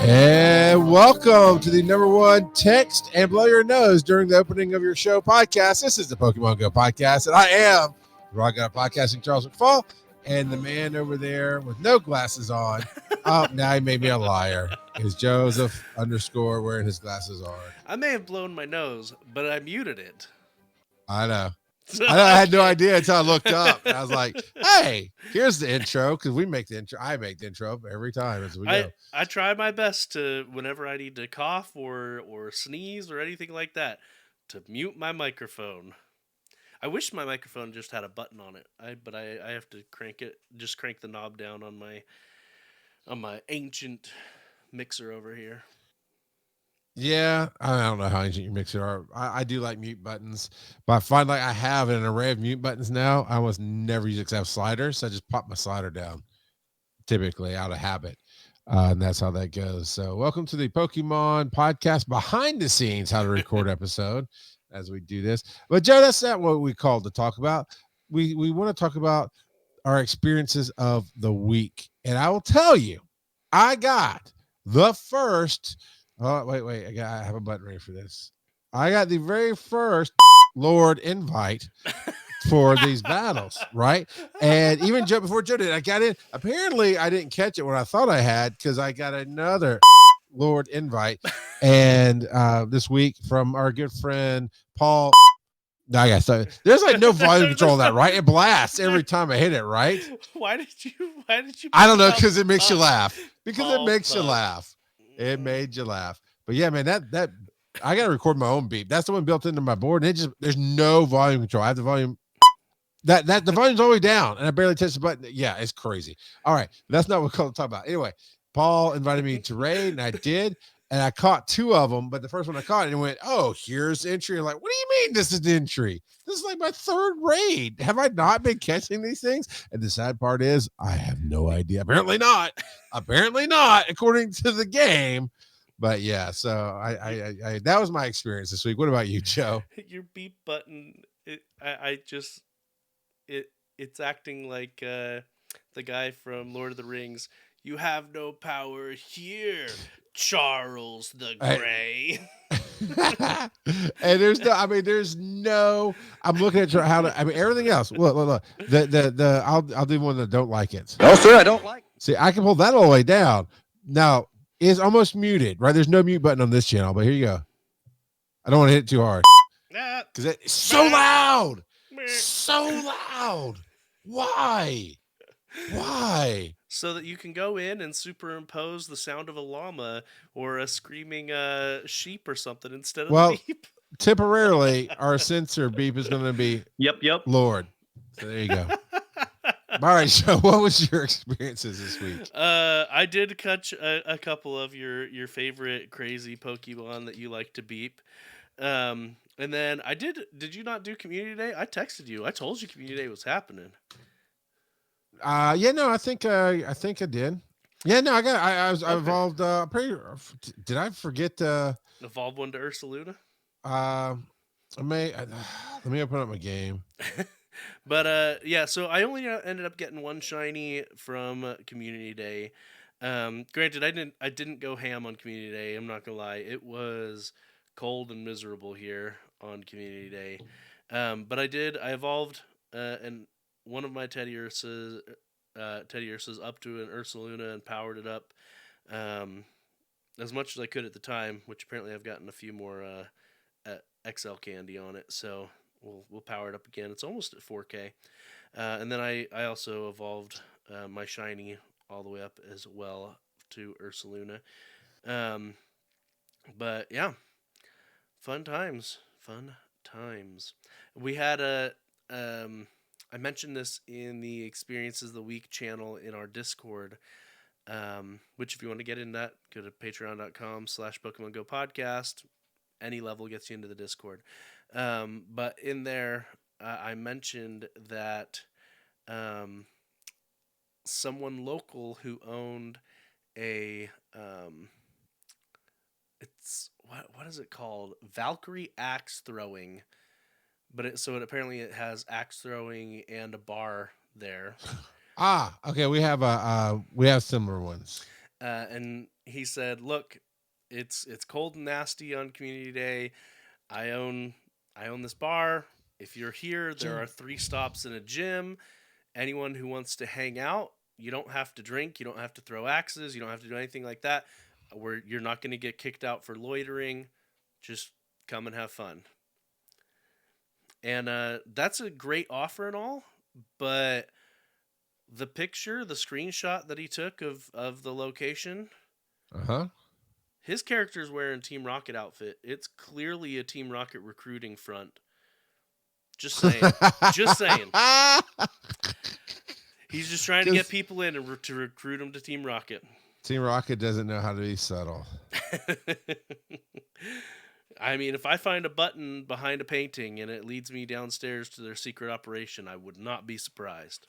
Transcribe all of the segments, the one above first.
And welcome to the number one text and blow your nose during the opening of your show podcast. This is the Pokemon GO Podcast, and I am Rock Out Podcasting Charles McFall, and the man over there with no glasses on. Now he made me a liar. Is Joseph _ wearing his glasses on? I may have blown my nose, but I muted it. I know. I had no idea until I looked up. And I was like, hey, here's the intro, because we make the intro. I make the intro every time as we go. I try my best to, whenever I need to cough or sneeze or anything like that, to mute my microphone. I wish my microphone just had a button on it. But I have to crank the knob down on my ancient mixer over here. Yeah, I don't know how ancient your mixer are. I do like mute buttons, but I find like I have an array of mute buttons now. I almost never use it except sliders, so I just pop my slider down, typically out of habit, and that's how that goes. So welcome to the Pokemon Podcast behind the scenes, how to record episode as we do this. But Joe, that's not what we called to talk about. We want to talk about our experiences of the week, and I will tell you, I got the first... Oh, wait. I have a button ready for this. I got the very first Lord invite for these battles, right? And even before Joe did, I got in. Apparently, I didn't catch it when I thought I had, because I got another Lord invite. And this week from our good friend, Paul. I guess there's like no volume control on that, right? It blasts every time I hit it, right? Why did you? I don't know, because it makes you laugh. Because it makes you laugh. It made you laugh. But yeah, man, that I gotta record my own beep. That's the one built into my board, and there's no volume control. I have the volume that the volume's all the way down, and I barely touch the button. Yeah, it's crazy. All right, that's not what we're talk about. Anyway, Paul invited me to raid, and I did, and I caught two of them. But the first one I caught, and it went, "Oh, here's entry." I'm like, what do you mean this is entry? This is like my third raid. Have I not been catching these things? And the sad part is, I have no idea. Apparently not. According to the game. But yeah, so I that was my experience this week. What about you, Joe? Your beep button, it's acting like the guy from Lord of the Rings. You have no power here, Charles the Grey. And there's no. I'm looking at how to. Everything else. Look. I'll do one that don't like it. No, sir, I don't like. See, I can pull that all the way down. Now it's almost muted, right? There's no mute button on this channel, but here you go. I don't want to hit it too hard because it's so loud. So loud. Why? So that you can go in and superimpose the sound of a llama or a screaming sheep or something instead of the beep. Temporarily, our sensor beep is going to be Yep. Lord. So there you go. All right, so what was your experiences this week? I did catch a couple of your favorite crazy Pokemon that you like to beep. And then did you not do Community Day? I texted you. I told you Community Day was happening. I think I did. Yeah, no, I evolved. Did I forget evolve one to Ursaluna? Let me open up my game. But yeah, so I only ended up getting one shiny from Community Day. Granted, I didn't go ham on Community Day. I'm not gonna lie, it was cold and miserable here on Community Day. But I evolved and one of my Teddy Ursas up to an Ursaluna and powered it up as much as I could at the time, which apparently I've gotten a few more XL candy on it, so we'll power it up again. It's almost at 4K. And then I also evolved my shiny all the way up as well to Ursaluna. But yeah, fun times. We had I mentioned this in the Experiences of the Week channel in our Discord, which if you want to get in that, go to patreon.com/Pokemon GO Podcast. Any level gets you into the Discord. But in there, I mentioned that someone local who owned a it's what is it called? Valkyrie axe throwing. But it apparently it has axe throwing and a bar there. Okay. We have similar ones. And he said, "Look, it's cold and nasty on Community Day. I own I own this bar. If you're here, there are Jim. 3 stops in a gym. Anyone who wants to hang out, you don't have to drink, you don't have to throw axes, you don't have to do anything like that. Where you're not going to get kicked out for loitering. Just come and have fun." And that's a great offer and all, but the screenshot that he took of the location, Uh-huh. his character's wearing Team Rocket outfit. It's clearly a Team Rocket recruiting front. Just saying. Just saying. He's just trying to get Just people in and to recruit them to Team Rocket. Team Rocket doesn't know how to be subtle. I mean, if I find a button behind a painting and it leads me downstairs to their secret operation, I would not be surprised.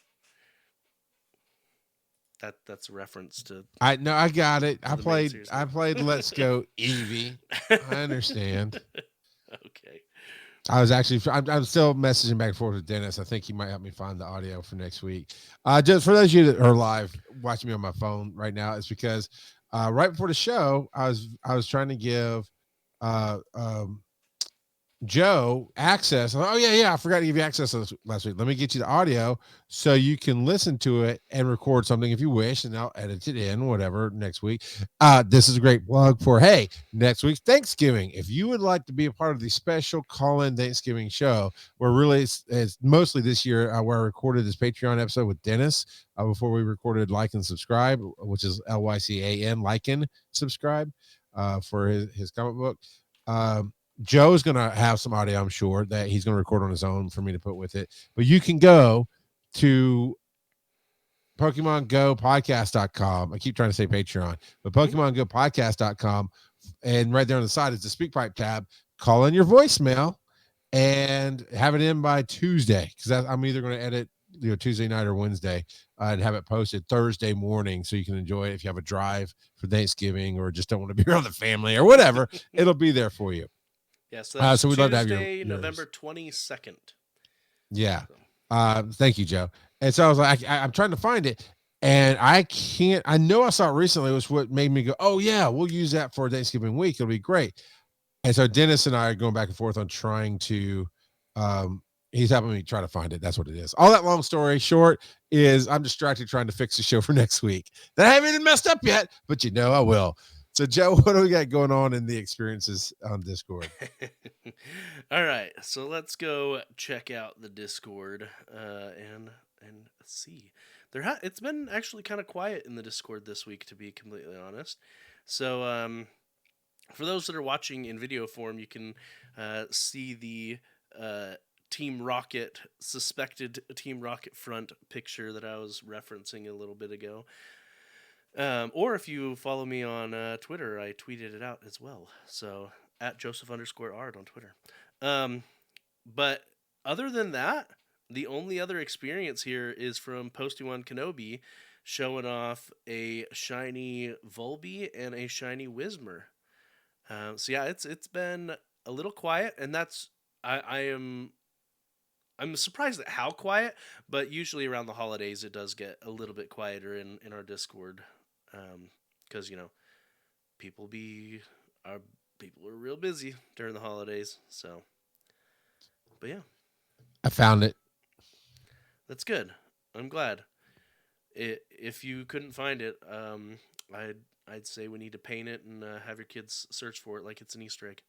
That's a reference to I know I got it. the main series. I played Let's Go Eevee. I understand. Okay. I'm still messaging back and forth with Dennis. I think he might help me find the audio for next week. Just for those of you that are live watching me on my phone right now, it's because right before the show, I was trying to give uh, um, Joe access. Oh yeah, I forgot to give you access last week. Let me get you the audio so you can listen to it and record something if you wish, and I'll edit it in whatever next week. This is a great plug for next week's Thanksgiving. If you would like to be a part of the special call-in Thanksgiving show, where really it's mostly this year where I recorded this Patreon episode with Dennis before we recorded Like and Subscribe, which is LYCAN, like and subscribe for his comic book. Joe's going to have some audio, I'm sure, that he's going to record on his own for me to put with it. But you can go to Pokemon Go Podcast.com. I keep trying to say Patreon, but Pokemon Go Podcast.com. And right there on the side is the Speak Pipe tab. Call in your voicemail and have it in by Tuesday, because I'm either going to edit Tuesday night or Wednesday and have it posted Thursday morning so you can enjoy it if you have a drive for Thanksgiving or just don't want to be around the family or whatever. It'll be there for you. Yeah, so that's so we'd love to have Tuesday, yours. November 22nd. Yeah. Thank you, Joe. And so I was like, I'm trying to find it, and I can't. I know I saw it recently. It was what made me go, oh yeah, we'll use that for Thanksgiving week. It'll be great. And so Dennis and I are going back and forth on trying to. He's helping me try to find it. That's what it is. All that long story short is I'm distracted trying to fix the show for next week that I haven't even messed up yet, but I will. So, Joe, what do we got going on in the experiences on Discord? All right, so let's go check out the Discord and see. It's been actually kind of quiet in the Discord this week, to be completely honest. So, for those that are watching in video form, you can see the Team Rocket, suspected Team Rocket front picture that I was referencing a little bit ago. Or if you follow me on Twitter, I tweeted it out as well. So at Joseph_Ard on Twitter. But other than that, the only other experience here is from Posty1 Kenobi showing off a shiny Volby and a shiny Whismur. So yeah, it's been a little quiet, and I'm surprised at how quiet, but usually around the holidays it does get a little bit quieter in our Discord. Because people are real busy during the holidays. So, but yeah, I found it. that's good. I'm glad. If you couldn't find it, I'd say we need to paint it and have your kids search for it like it's an Easter egg.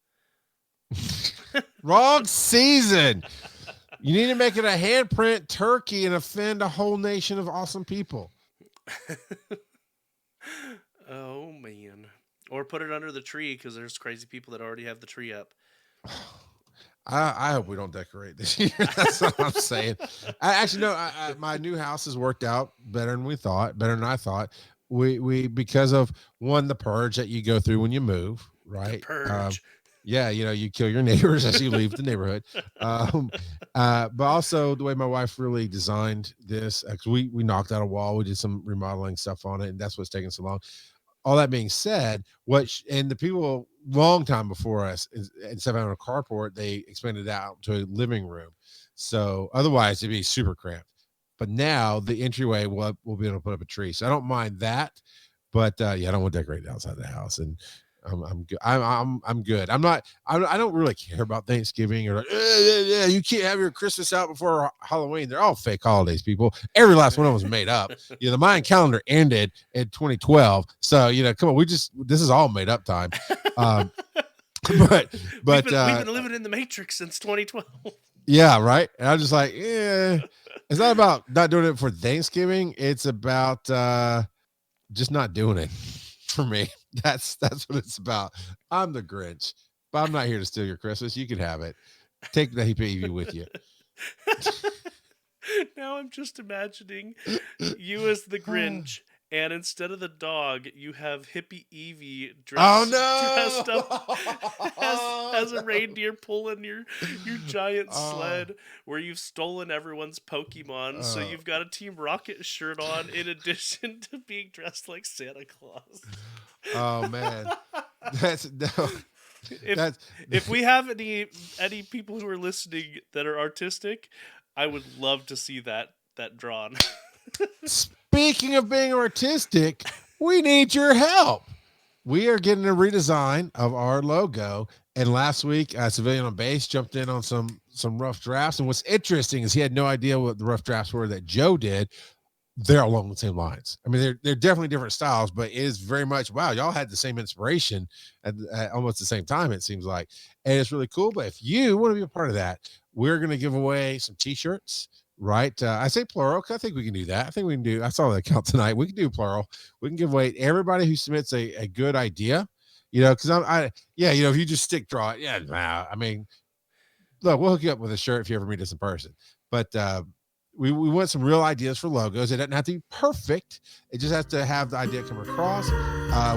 Wrong season. You need to make it a handprint turkey and offend a whole nation of awesome people. Oh man! Or put it under the tree because there's crazy people that already have the tree up. I hope we don't decorate this year. That's what I'm saying. My new house has worked out better than we thought, better than I thought. We because of the purge that you go through when you move, right? The purge. Yeah, you kill your neighbors as you leave the neighborhood. But also the way my wife really designed this, because we knocked out a wall, we did some remodeling stuff on it, and that's what's taking so long. All that being said, and the people long time before us, instead of having a carport, they expanded out to a living room. So otherwise it'd be super cramped. But now the entryway we'll be able to put up a tree. So I don't mind that. But yeah, I don't want to decorate outside the house, and I'm good. I'm good. I don't really care about Thanksgiving or like, yeah, you can't have your Christmas out before Halloween. They're all fake holidays, people. Every last one of them was made up. The Mayan calendar ended in 2012, so come on, this is all made up time. Um, but we've been living in the Matrix since 2012. yeah, right. And I'm just like, yeah, it's not about not doing it for Thanksgiving. It's about just not doing it for me. That's what it's about. I'm the Grinch, but I'm not here to steal your Christmas. You can have it. Take the hippie with you. Now I'm just imagining you as the Grinch, and instead of the dog, you have hippie Evie dressed up as a reindeer pulling your giant sled where you've stolen everyone's Pokemon. So you've got a Team Rocket shirt on in addition to being dressed like Santa Claus. Oh man, that's no. If we have any people who are listening that are artistic, I would love to see that drawn. Speaking of being artistic, we need your help. We are getting a redesign of our logo. And last week, Civilian on Base jumped in on some rough drafts. And what's interesting is he had no idea what the rough drafts were that Joe did. They're along the same lines. I mean, they're definitely different styles, but it is very much, wow, y'all had the same inspiration at almost the same time, it seems like. And it's really cool. But if you want to be a part of that, we're going to give away some t-shirts, right? I say plural. I think we can do that. I think we can do, I saw the account tonight. We can do plural. We can give away everybody who submits a good idea, because if you just stick draw it, I mean, look, we'll hook you up with a shirt if you ever meet us in person. But we want some real ideas for logos. It doesn't have to be perfect. It just has to have the idea come across.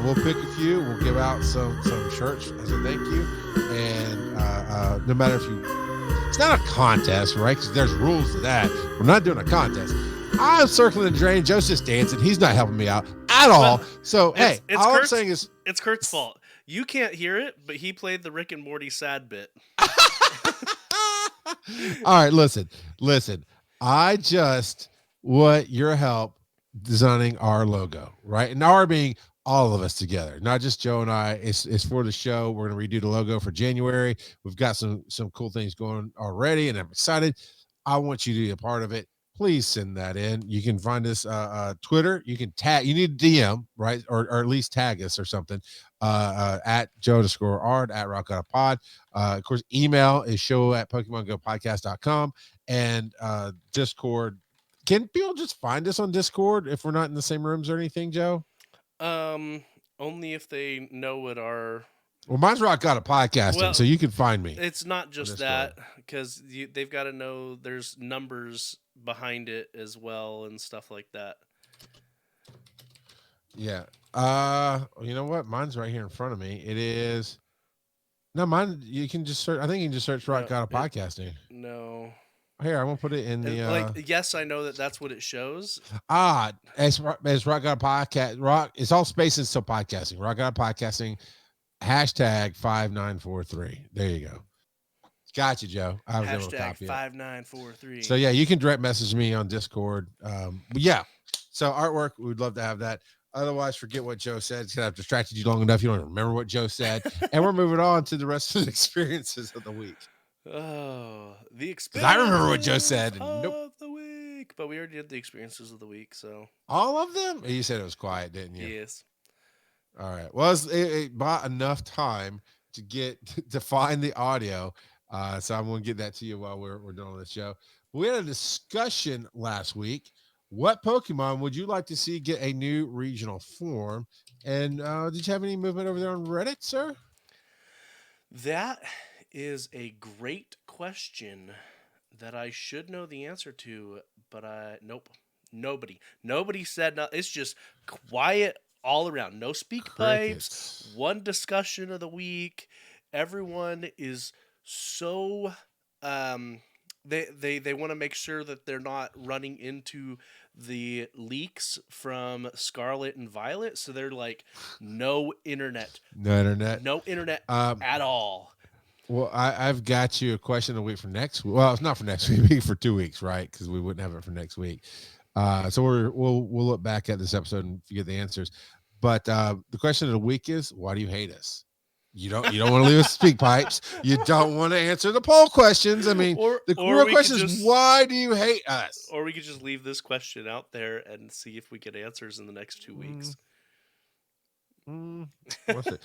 We'll pick a few. We'll give out some shirts as a thank you. And no matter if it's not a contest, right? Because there's rules to that. We're not doing a contest. I'm circling the drain. Joe's just dancing. He's not helping me out at all. Well, so, hey, all I'm saying is... It's Kurt's fault. You can't hear it, but he played the Rick and Morty sad bit. All right, listen. I just want your help designing our logo, right? And our being all of us together, not just Joe and I. It's for the show. We're going to redo the logo for January. We've got some cool things going already, and I'm excited. I want you to be a part of it. Please send that in. You can find us Twitter. You can tag. You need a DM, right, or at least tag us or something at Joe_Ard at Rock Out a Pod. Of course, email is show@PokemonGoPodcast.com, and Discord. Can people just find us on Discord if we're not in the same rooms or anything, Joe? Only if they know what our... Well, mine's Rock Out a Podcasting, so you can find me. It's not just that, because they've got to know there's numbers behind it as well and stuff like that. Yeah. You know what? Mine's right here in front of me. It is... No, mine, you can just search... I think you can just search Rock Out a Podcasting. No. Here, I'm gonna put it in the yes, I know that's what it shows. It's Rock Out a Podcast. It's all spaces still podcasting. Rock Out a Podcasting #5943. There you go. Gotcha, Joe. I was able to copy it. #5943. So yeah, you can direct message me on Discord. But yeah, so artwork, we'd love to have that. Otherwise, forget what Joe said. It's gonna have distracted you long enough. You don't even remember what Joe said. And we're moving on to the rest of the experiences of the week. Oh, the experiences. I remember what Joe said. Of the week, but we already did the experiences of the week. So all of them. You said it was quiet, didn't you? Yes. All right. Well, it bought enough time to find the audio. So I'm going to get that to you while we're doing the show. We had a discussion last week. What Pokemon would you like to see get a new regional form? And did you have any movement over there on Reddit, sir? That is a great question that I should know the answer to, but nope. Nobody said nothing. It's just quiet all around. No speak pipes. One discussion of the week. Everyone is so they want to make sure that they're not running into the leaks from Scarlet and Violet, so they're like no internet at all. Well, I've got you a question of the week for next week. Well, it's not for next week, for 2 weeks, right? Because we wouldn't have it for next week. So we'll look back at this episode and get the answers. But the question of the week is, why do you hate us? You don't want to leave us speak pipes. You don't want to answer the poll questions. I mean, the or real we could question is, just why do you hate us? or we could just leave this question out there and see if we get answers in the next 2 weeks. Mm, what's it?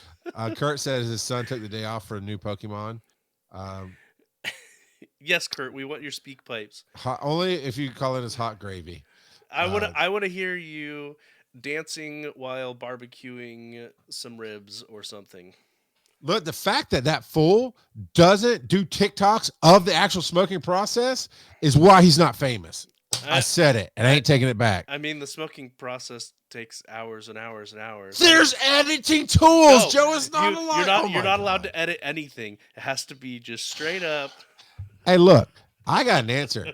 Kurt says his son took the day off for a new Pokemon. Um, Yes, Kurt, we want your speak pipes. only if you call it as hot gravy. I want to hear you dancing while barbecuing some ribs or something. Look, the fact that that fool doesn't do TikToks of the actual smoking process is why he's not famous. I said it, and I ain't taking it back. I mean, the smoking process takes hours and hours and hours. There's editing tools. Joe is not allowed. You're not allowed to edit anything. It has to be just straight up. Hey, look, I got an answer.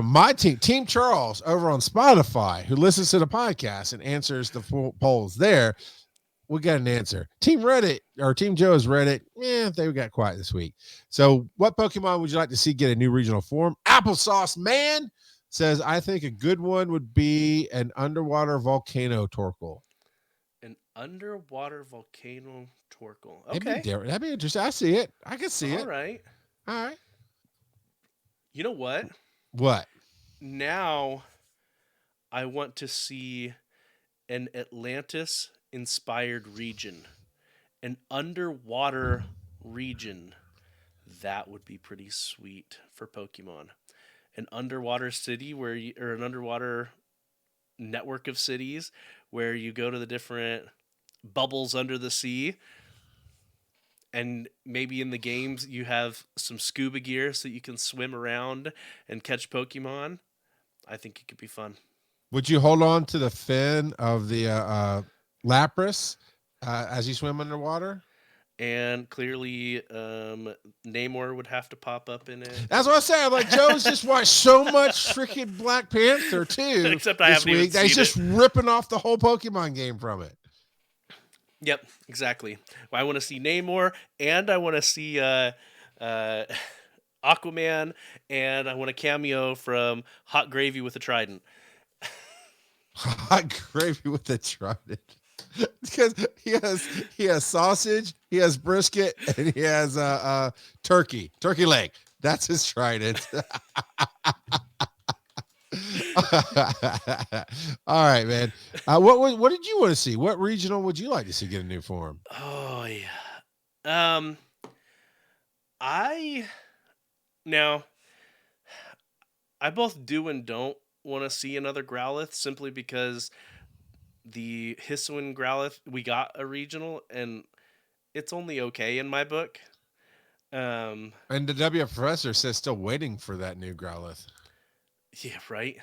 My Team Charles over on Spotify, who listens to the podcast and answers the polls there, we got an answer. Team Reddit or Team Joe's Reddit, they got quiet this week. So, what Pokemon would you like to see get a new regional form? Applesauce Man says, I think a good one would be an underwater volcano Torkoal. An underwater volcano Torkoal. Okay. That'd be interesting. I see it. I can see it. All right. All right. You know what? What? Now I want to see an Atlantis inspired region. An underwater region. That would be pretty sweet for Pokemon. An underwater city or an underwater network of cities where you go to the different bubbles under the sea, and maybe in the games you have some scuba gear so you can swim around and catch Pokemon. I think it could be fun. Would you hold on to the fin of the Lapras as you swim underwater? And clearly, Namor would have to pop up in it. That's what I say. I'm like, Joe's just watched so much freaking Black Panther too. Except I haven't even seen he's just ripping off the whole Pokemon game from it. Yep, exactly. I want to see Namor, and I want to see Aquaman, and I want a cameo from Hot Gravy with a Trident. Hot Gravy with a Trident. Because he has sausage, he has brisket, and he has turkey leg. That's his trident. All right, man. What did you want to see? What regional would you like to see get a new form? Oh yeah. I both do and don't want to see another Growlithe simply because the Hisuian Growlithe, we got a regional and it's only okay in my book. And the thewfproffesor says still waiting for that new Growlithe. Yeah, right.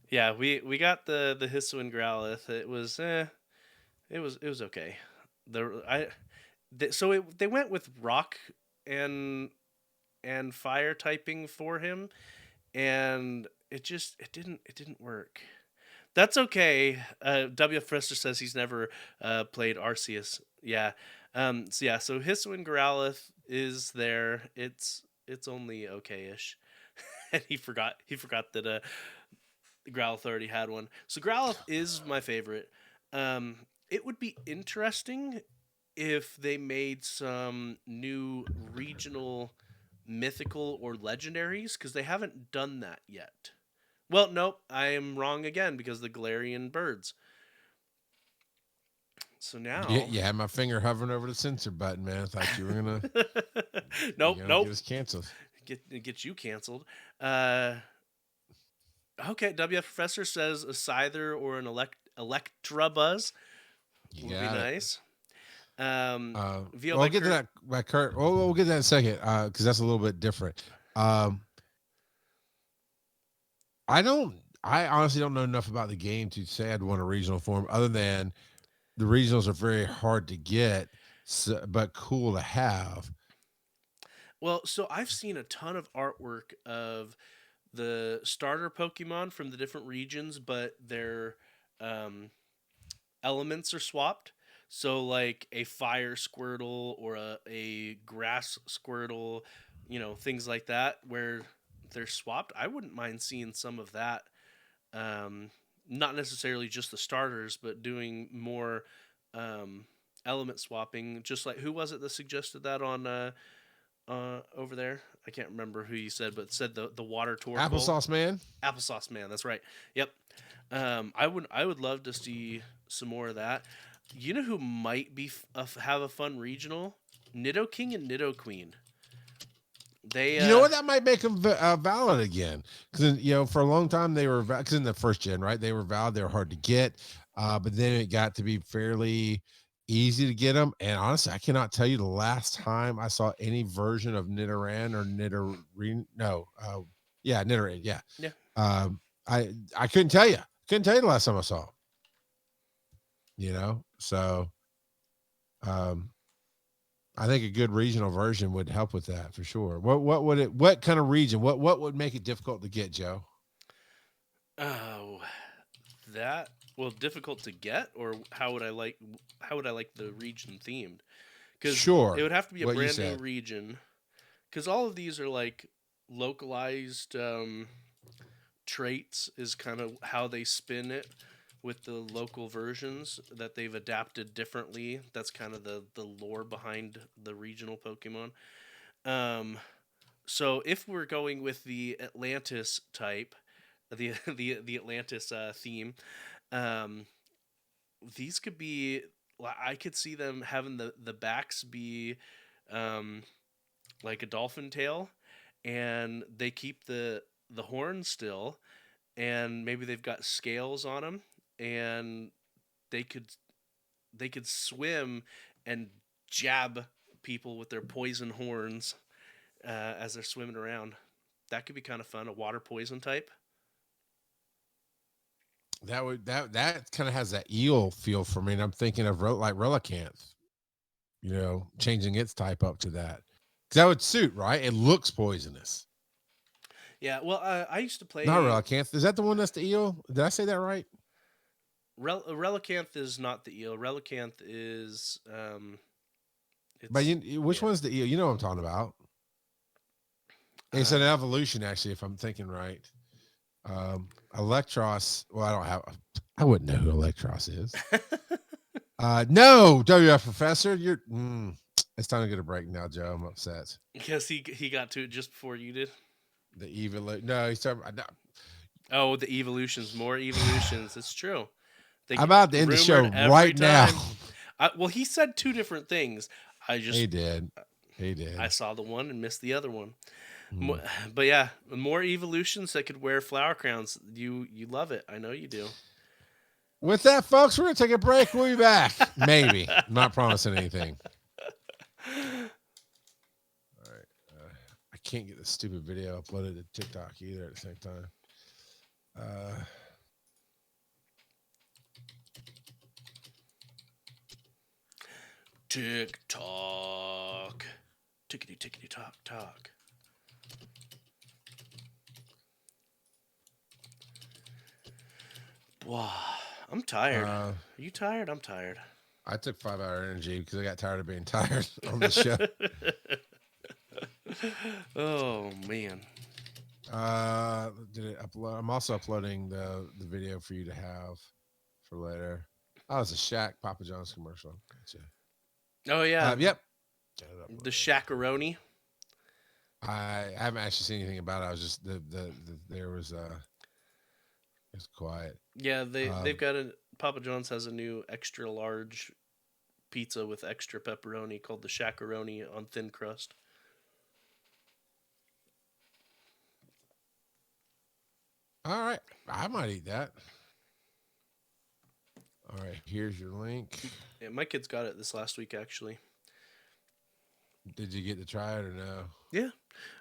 Yeah, we got the Hisuian Growlithe. It was okay. They went with rock and fire typing for him, and it didn't work. That's okay. thewfproffesor says he's never played Arceus. Yeah. So Hisuian Growlithe is there. It's only okay-ish. And he forgot that Growlithe already had one. So Growlithe is my favorite. It would be interesting if they made some new regional mythical or legendaries, because they haven't done that yet. Well, nope, I am wrong again because the Galarian birds. So now, you had my finger hovering over the censor button, man. I thought you were gonna. Nope. Get us canceled. Get you canceled. Okay, thewfproffesor says a Scyther or an Electabuzz would be nice. We'll get to that by Kurt. We'll get to that in a second because that's a little bit different. I honestly don't know enough about the game to say I'd want a regional form, other than the regionals are very hard to get, but cool to have. Well, so I've seen a ton of artwork of the starter Pokemon from the different regions, but their elements are swapped. So like a fire Squirtle or a grass Squirtle, things like that where they're swapped. I wouldn't mind seeing some of that not necessarily just the starters, but doing more um, element swapping. Just like, who was it that suggested that on over there? I can't remember who you said, but said the water Torkoal. Applesauce man. Applesauce man, that's right. Yep. I would love to see some more of that. You know who might be have a fun regional? Nido King and Nido Queen. They You know what? That might make them valid again. Because for a long time they were because in the first gen, right? They were valid. They were hard to get, but then it got to be fairly easy to get them. And honestly, I cannot tell you the last time I saw any version of Nidoran or Nidorine. No, yeah, Nidoran. Yeah, yeah. I couldn't tell you. Couldn't tell you the last time I saw 'em. So um, I think a good regional version would help with that for sure. What kind of region? What would make it difficult to get, Joe? Oh, that well difficult to get, or how would I like the region themed? Because Sure. it would have to be a What you brand new said. region. Because all of these are like localized traits is kind of how they spin it with the local versions that they've adapted differently. That's kind of the lore behind the regional Pokemon. Um, so if we're going with the Atlantis type, the Atlantis theme, um, these could be. I could see them having the backs be um, like a dolphin tail, and they keep the horn still, and maybe they've got scales on them, and they could they could swim and jab people with their poison horns as they're swimming around. That could be kind of fun. A water poison type. That kind of has that eel feel for me. And I'm thinking of like Relicanth, changing its type up to that. Because that would suit, right? It looks poisonous. Yeah, well, I used to Not play. Relicanth. Is that the one that's the eel? Did I say that right? Relicanth is not the eel. Relicanth is But it's which yeah. one's the eel? You know what I'm talking about. It's an Um, evolution, actually, if I'm thinking right. Electros. Well, I wouldn't know who Electros is. No, WFproffesor. It's time to get a break now, Joe. I'm upset. because he got to it just before you did. The evil. No, he's talking. No, Oh, the evolutions, more evolutions. It's true. They I'm get about to end the show rumored every right now. time. Well, he said two different things. I He just did. He did. I saw the one and missed the other one. Hmm. But yeah, more evolutions that could wear flower crowns. You love it. I know you do. With that, folks, we're gonna take a break. We'll be back. Maybe. I'm not promising anything. All right. I can't get the stupid video uploaded to TikTok either at the same time. Tick tock, tickety tickety tock tock. Wow, I'm tired. Are you tired? I'm tired. I took 5-hour energy because I got tired of being tired on the show. Oh man. Did it upload? I'm also uploading the video for you to have for later. Oh, it's a Shaq Papa John's commercial. Gotcha. Oh yeah. Yep. The Shakaroni. I haven't actually seen anything about it. I was just there was it's quiet. Yeah, they've got a Papa John's has a new extra large pizza with extra pepperoni called the Shakaroni on thin crust. All right, I might eat that. All right, here's your link. Yeah, my kids got it this last week actually. Did you get to try it or no? Yeah,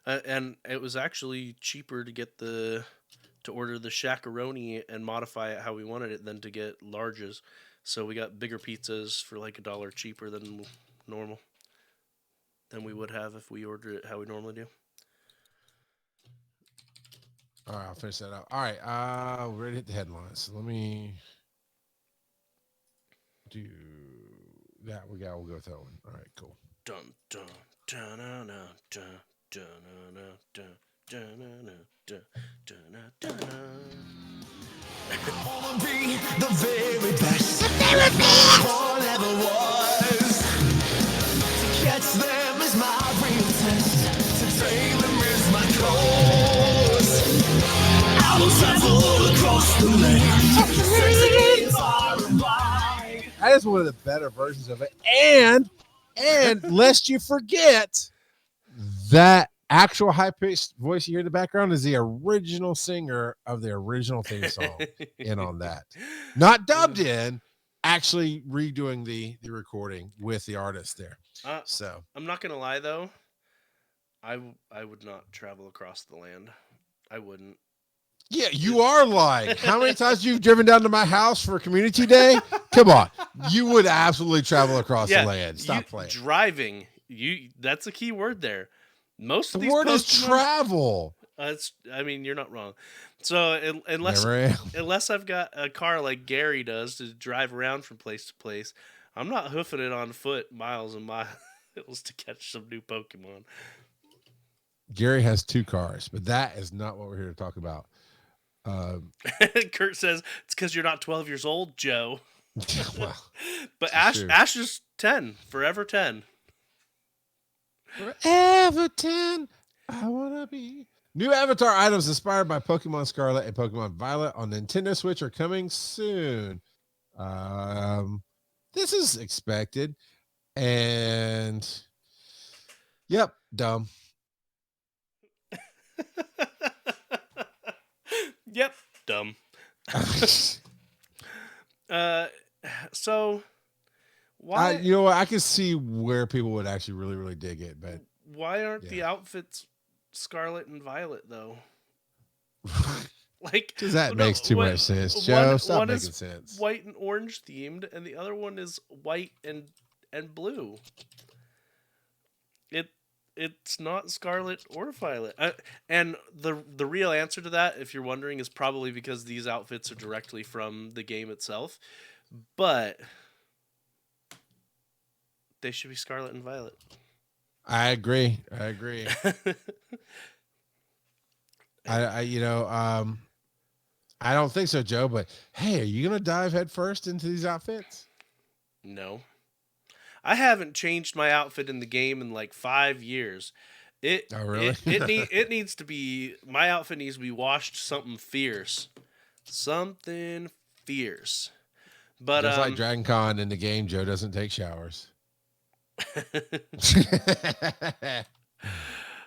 and it was actually cheaper to get to order the Shakaroni and modify it how we wanted it than to get larges. So we got bigger pizzas for like $1 cheaper than normal than we would have if we ordered it how we normally do. All right, I'll finish that up. All right, we're ready to hit the headlines. So let me do that. We'll go with that one. All right, cool. Dun dun dun dun dun dun dun dun dun dun dun dun dun. Wanna be the very best. The very best. One ever was. To catch them is my real test. To tame them is my cause. I will travel across the land. Sexy, far and wide. That is one of the better versions of it. And lest you forget, that actual high-pitched voice you hear in the background is the original singer of the original theme song in on that. Not dubbed in, actually redoing the recording with the artist there. So I'm not gonna lie though, I would not travel across the land. I wouldn't. yeah, you are lying. How many times you've driven down to my house for community day? Come on. You would absolutely travel across the land. Stop playing. Driving. That's a key word there. Most of The these word is Pokemon- travel. I mean, you're not wrong. So unless Never am. unless I've got a car like Gary does to drive around from place to place, I'm not hoofing it on foot miles and miles to catch some new Pokemon. Gary has 2 cars, but that is not what we're here to talk about. Kurt says it's because you're not 12 years old, Joe. Well, But true. Ash is 10, forever 10. forever 10, I want to be. New avatar items inspired by Pokemon Scarlet and Pokemon Violet on Nintendo Switch are coming soon. This is expected. And, yep, dumb. Yep, dumb. So why You know what? I can see where people would actually really, really dig it, but why aren't the Yeah. outfits Scarlet and Violet though? Like because that no, makes too one- much sense, Joe. Stop one making is sense. white and orange themed, and the other one is white and blue. It's not Scarlet or Violet. And the real answer to that, if you're wondering, is probably because these outfits are directly from the game itself. But they should be Scarlet and Violet. I agree. I don't think so, Joe, but hey, are you going to dive headfirst into these outfits? No. I haven't changed my outfit in the game in like 5 years. Oh, really? It needs to be, my outfit needs to be washed something fierce. Something fierce. But Just like Dragon Con in the game, Joe doesn't take showers.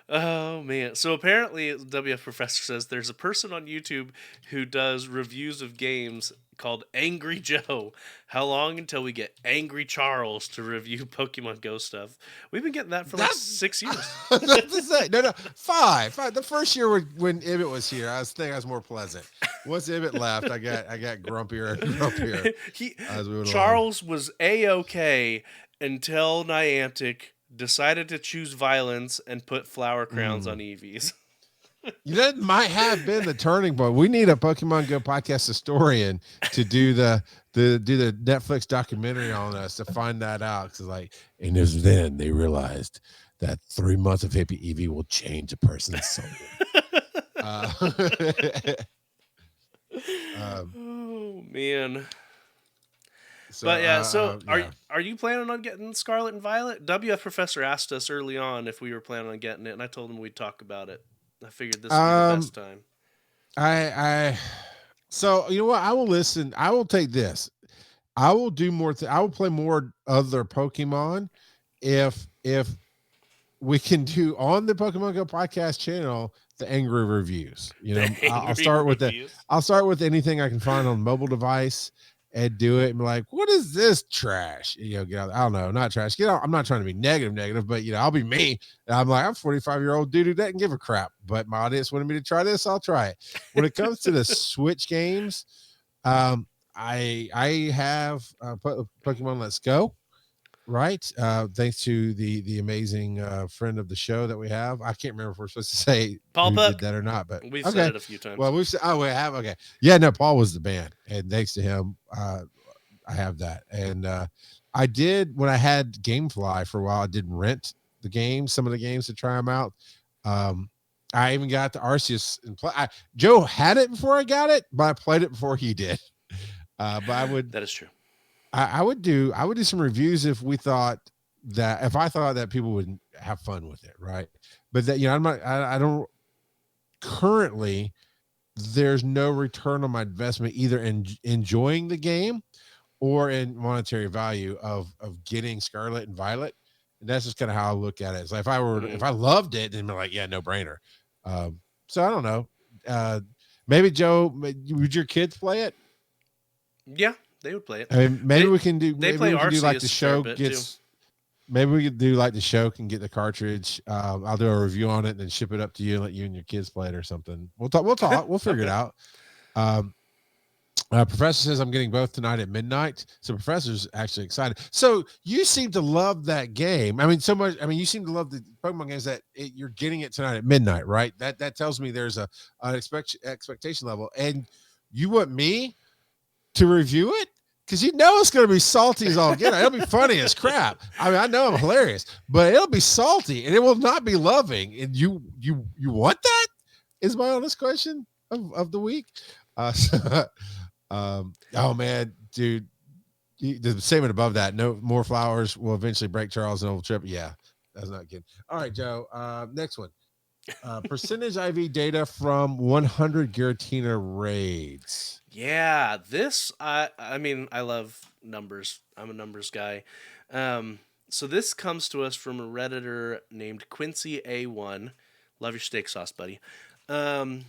Oh man. So apparently WF Professor says there's a person on YouTube who does reviews of games called Angry Joe. How long until we get Angry Charles to review Pokemon Go stuff? We've been getting that for like 6 years. I was about to say, no, 5. The first year when Ibbot was here, I was more pleasant. Once Ibbot left, I got grumpier and grumpier as we went Charles was A-okay until Niantic decided to choose violence and put flower crowns on Eevees. That might have been the turning point. We need a Pokemon Go podcast historian to do the Netflix documentary on us to find that out. Because and it was then they realized that 3 months of hippie Eevee will change a person's soul. Oh man. So, But yeah, yeah. are you planning on getting Scarlet and Violet? WF Professor asked us early on if we were planning on getting it, and I told him we'd talk about it. I figured this would be the best time. So you know what? I will listen. I will take this. I will do more. I will play more other Pokemon if we can do on the Pokemon Go podcast channel the angry reviews. I'll start with reviews. I'll start with anything I can find on mobile device and do it and be like, what is this trash? Get out. I don't know, not trash. I'm not trying to be negative, but I'll be me. And I'm like, I'm a 45-year-old dude who doesn't give a crap. But my audience wanted me to try this, I'll try it. When it comes to the Switch games, I have Pokemon Let's Go. Right. Thanks to the amazing friend of the show that we have. I can't remember if we're supposed to say Paul who Puck. did that or not, but We've said it a few times. Well, we've said, we have. Okay. Yeah, no, Paul was the man. And thanks to him, I have that. And I did, when I had Gamefly for a while, I did rent the games, some of the games to try them out. I even got the Arceus and play. Joe had it before I got it, but I played it before he did. But That is true. I would do some reviews if we thought that if I thought that people would have fun with it, right? But that I don't currently. There's no return on my investment either in enjoying the game or in monetary value of getting Scarlet and Violet. And that's just kind of how I look at it. It's like if I loved it, then I'm like, yeah, no brainer. So I don't know. Maybe Joe, would your kids play it? Yeah, they would play it. I mean, maybe we can do. They Maybe play we can do like the Arceus a show fair bit, gets. Maybe we could do like the show can get the cartridge. I'll do a review on it and then ship it up to you and let you and your kids play it or something. We'll talk. We'll figure it out. Professor says I'm getting both tonight at midnight. So Professor's actually excited. So you seem to love that game. I mean, so much. I mean, you seem to love the Pokemon games that you're getting it tonight at midnight, right? That tells me there's an expectation level. And you want me to review it? Because you know it's going to be salty as all get. It'll be funny as crap. I mean, I know I'm hilarious, but it'll be salty and it will not be loving. And you want that? Is my honest question of the week. Oh man, dude, the statement above that, no more flowers will eventually break Charles and Old Trip. Yeah, that's not good. All right, Joe. Next one. Percentage IV data from 100 Giratina raids. Yeah, this I mean I love numbers. I'm a numbers guy. So this comes to us from a redditor named Quincy A1. Love your steak sauce, buddy. And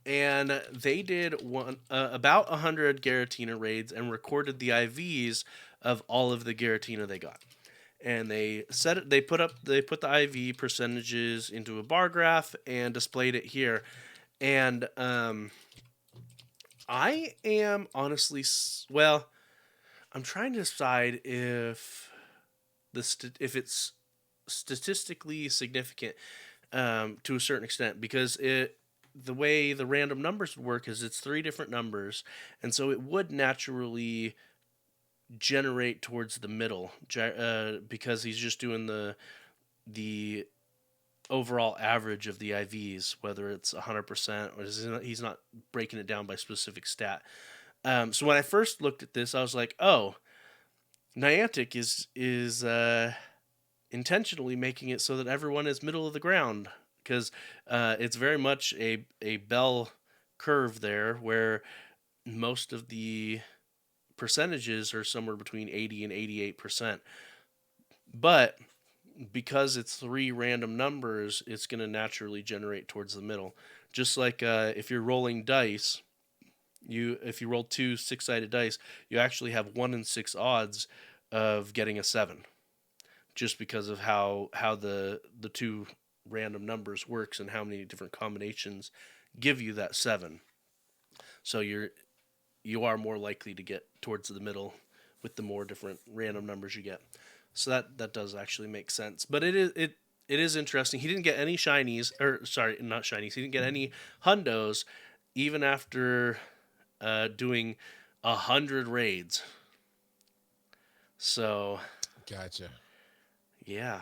they did about 100 Giratina raids and recorded the IVs of all of the Giratina they got. And they set it. They put the IV percentages into a bar graph and displayed it here. And I am honestly I'm trying to decide if if it's statistically significant to a certain extent, because the way the random numbers would work is it's 3 different numbers, and so it would naturally generate towards the middle because he's just doing the overall average of the IVs, whether it's 100% or he's not breaking it down by specific stat. So when I first looked at this, I was like, oh, Niantic is intentionally making it so that everyone is middle of the ground, because it's very much a bell curve there where most of the percentages are somewhere between 80 and 88%. But because it's 3 random numbers, it's going to naturally generate towards the middle. Just like if you're rolling dice, if you roll 2 6-sided dice, you actually have 1 in 6 odds of getting a 7, just because of how the 2 random numbers works and how many different combinations give you that 7. So you are more likely to get towards the middle with the more different random numbers you get. So that does actually make sense. But it is interesting. He didn't get any shinies, or sorry, not shinies. He didn't get any hundos, even after doing 100 raids. So, Gotcha. Yeah,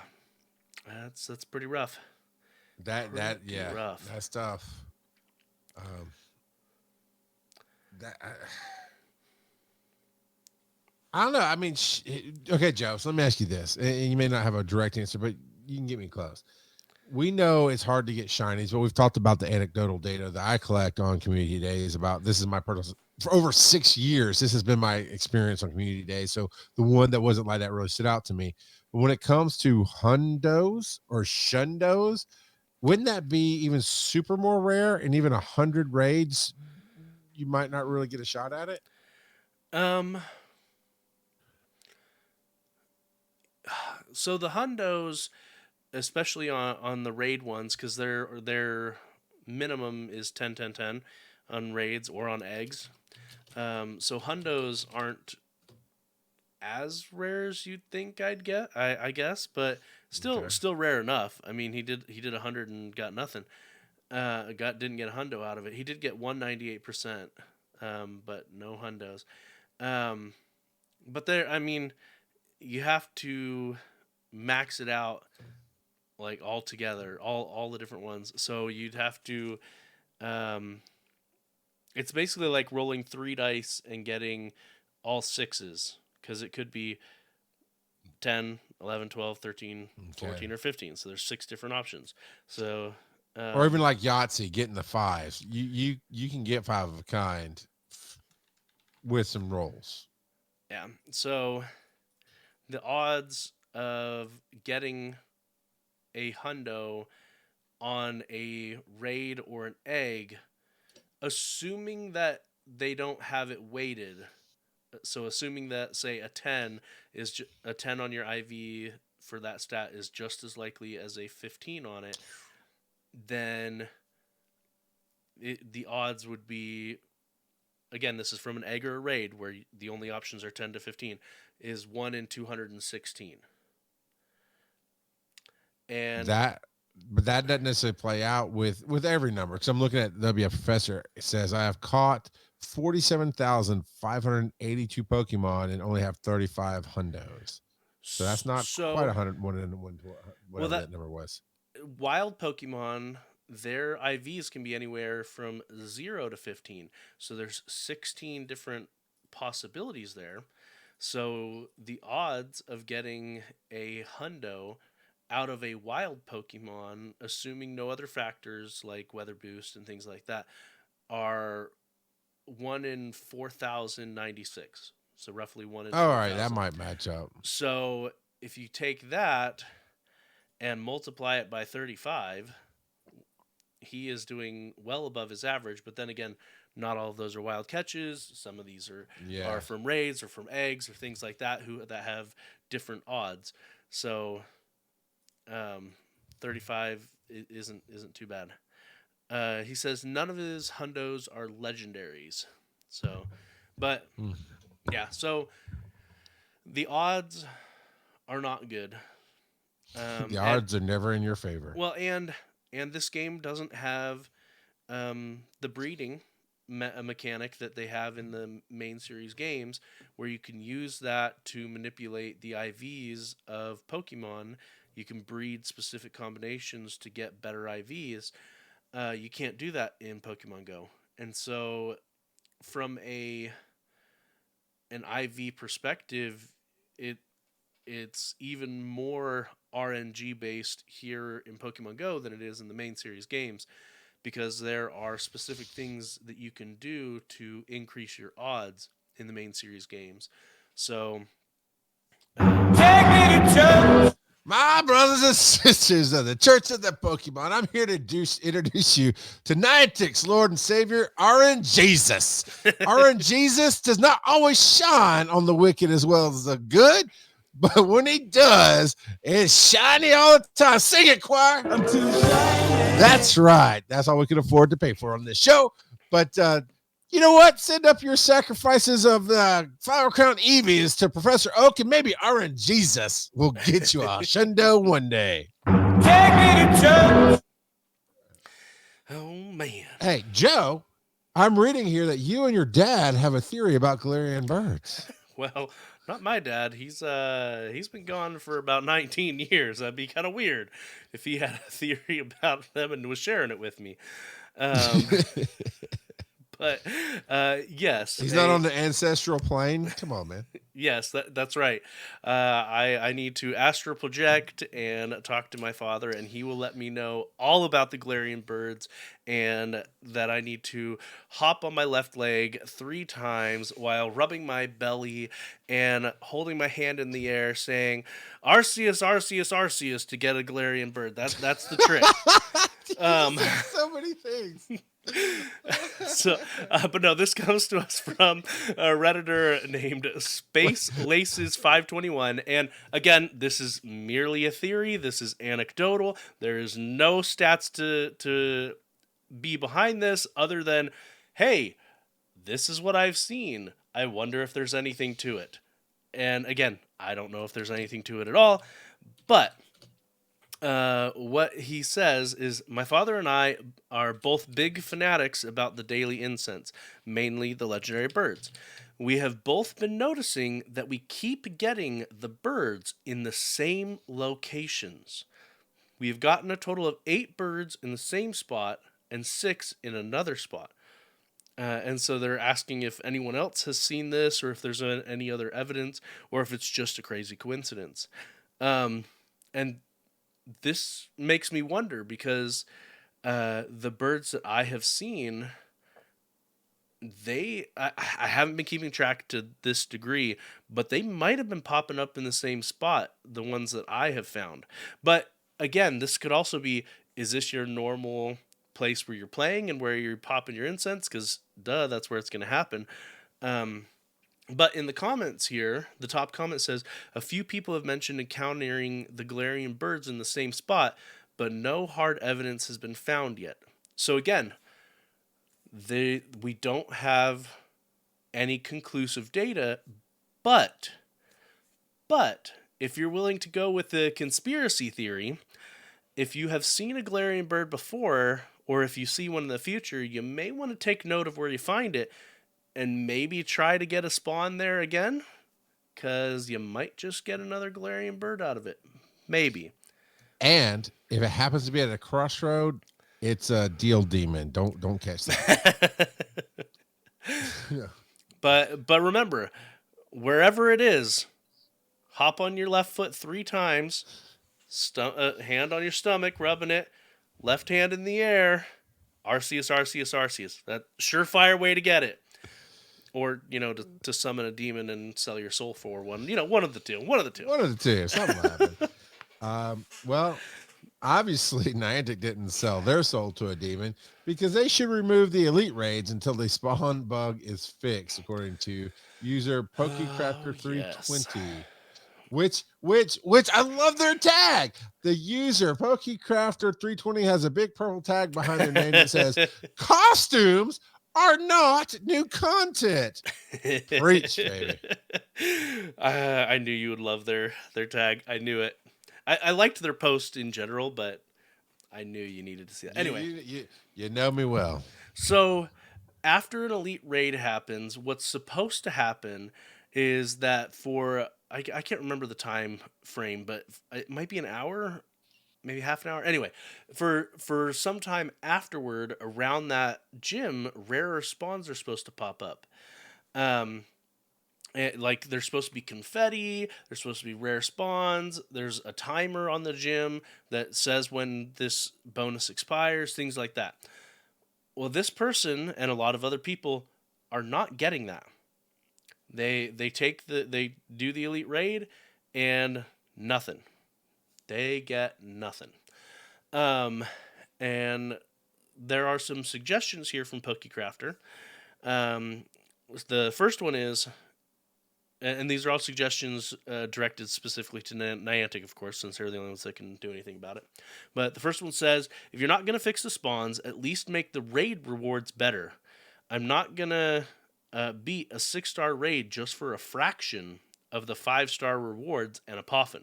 that's pretty rough. Yeah, rough. That's tough. I don't know. I mean, okay, Joe. So let me ask you this, and you may not have a direct answer, but you can get me close. We know it's hard to get shinies, but we've talked about the anecdotal data that I collect on community days about this is my personal for over 6 years. This has been my experience on community days. So the one that wasn't like that really stood out to me. But when it comes to hundos or shundos, wouldn't that be even super more rare? And even 100 raids, you might not really get a shot at it. So the hundos, especially on the raid ones, because their minimum is 10 10 10 on raids or on eggs. So hundos aren't as rare as you'd think I guess, but still rare enough. I mean, he did 100 and got nothing. Didn't get a hundo out of it. He did get 198%, but no hundos. But there, I mean, you have to max it out like all together, all the different ones. So you'd have to. It's basically like rolling 3 dice and getting all sixes, because it could be 10, 11, 12, 13, 14, Okay. or 15. So there's 6 different options. So Or even like Yahtzee, getting the fives. You can get 5 of a kind with some rolls. yeah. So the odds of getting a hundo on a raid or an egg, assuming that they don't have it weighted. So assuming that, say, a 10 is a 10 on your IV for that stat is just as likely as a 15 on it, then the odds would be, again, this is from an egg or a raid where the only options are 10 to 15, is 1 in 216. And But that doesn't necessarily play out with every number. Because I'm looking at W Professor. It says I have caught 47,582 Pokemon and only have 35 hundos. So that's not quite 100, whatever that number was. Wild Pokemon, their IVs can be anywhere from 0 to 15. So there's 16 different possibilities there. So the odds of getting a hundo out of a wild Pokemon, assuming no other factors like weather boost and things like that, are 1 in 4,096. So roughly 1 in 4,000. All right, that might match up. So if you take that and multiply it by 35, he is doing well above his average. But then again, not all of those are wild catches. Some of these are from raids or from eggs or things like that that have different odds. So 35 isn't too bad. He says none of his hundos are legendaries. So, but yeah, so the odds are not good. The odds are never in your favor. Well, and this game doesn't have the breeding mechanic that they have in the main series games, where you can use that to manipulate the IVs of Pokemon. You can breed specific combinations to get better IVs. You can't do that in Pokemon Go. And so from an IV perspective, it's even more RNG based here in Pokemon Go than it is in the main series games, because there are specific things that you can do to increase your odds in the main series games. So Take me to church. My brothers and sisters of the Church of the Pokemon, I'm here to introduce you to Niantic's Lord and Savior, Jesus. Jesus does not always shine on the wicked as well as the good, but when he does, it's shiny all the time. Sing it, choir. I'm too shiny. That's right. That's all we can afford to pay for on this show. But you know what? Send up your sacrifices of Flower Crown Eevees to Professor Oak, and maybe Jesus will get you a shundo one day. Take me to church. oh man. Hey, Joe, I'm reading here that you and your dad have a theory about Galarian birds. Well, not my dad. He's been gone for about 19 years. That'd be kind of weird if he had a theory about them and was sharing it with me. But yes, He's not on the ancestral plane. Come on, man. Yes, that's right. I need to astral project and talk to my father, and he will let me know all about the Galarian birds, and that I need to hop on my left leg 3 times while rubbing my belly and holding my hand in the air, saying "Arceus, Arceus, Arceus" to get a Galarian bird. That's the trick. So many things. So, but no, this comes to us from a Redditor named Space Laces 521, and again, this is merely a theory. This is anecdotal. There is no stats to be behind this, other than, hey, this is what I've seen. I wonder if there's anything to it. And again, I don't know if there's anything to it at all, but what he says is, my father and I are both big fanatics about the daily incense, mainly the legendary birds. We have both been noticing that we keep getting the birds in the same locations. We have gotten a total of 8 birds in the same spot and 6 in another spot. And so they're asking if anyone else has seen this, or if there's any other evidence, or if it's just a crazy coincidence. And this makes me wonder, because the birds that I have seen, I haven't been keeping track to this degree, but they might have been popping up in the same spot, the ones that I have found. But again, this could also be, is this your normal place where you're playing and where you're popping your incense? Because that's where it's going to happen. But in the comments here, the top comment says, a few people have mentioned encountering the Galarian birds in the same spot, but no hard evidence has been found yet. So again, we don't have any conclusive data, but if you're willing to go with the conspiracy theory, if you have seen a Galarian bird before, or if you see one in the future, you may want to take note of where you find it and maybe try to get a spawn there again, because you might just get another Galarian bird out of it. Maybe. And if it happens to be at a crossroad, it's a deal demon. Don't catch that. Yeah. But remember, wherever it is, hop on your left foot 3 times, hand on your stomach, rubbing it, left hand in the air, Arceus, Arceus, Arceus. That surefire way to get it. Or, to summon a demon and sell your soul for one. One of the two. One of the two. Something will happen. Well, obviously, Niantic didn't sell their soul to a demon, because they should remove the elite raids until the spawn bug is fixed, according to user PokeCrafter320. Yes. Which I love their tag. The user PokeCrafter320 has a big purple tag behind their name that says, "Costumes are not new content." Preach, baby. I knew you would love their tag. I knew it. I liked their post in general, but I knew you needed to see that. Anyway. You know me well. So, after an elite raid happens, what's supposed to happen is that for... I can't remember the time frame, but it might be an hour, maybe half an hour. Anyway, for some time afterward, around that gym, rarer spawns are supposed to pop up. Like, there's supposed to be confetti, there's supposed to be rare spawns, there's a timer on the gym that says when this bonus expires, things like that. Well, this person and a lot of other people are not getting that. They do the elite raid and nothing. They get nothing. And there are some suggestions here from PokeCrafter. The first one is, and these are all suggestions directed specifically to Niantic, of course, since they're the only ones that can do anything about it. But the first one says, if you're not going to fix the spawns, at least make the raid rewards better. I'm not going to beat a 6-star raid just for a fraction of the 5-star rewards and a Poffin.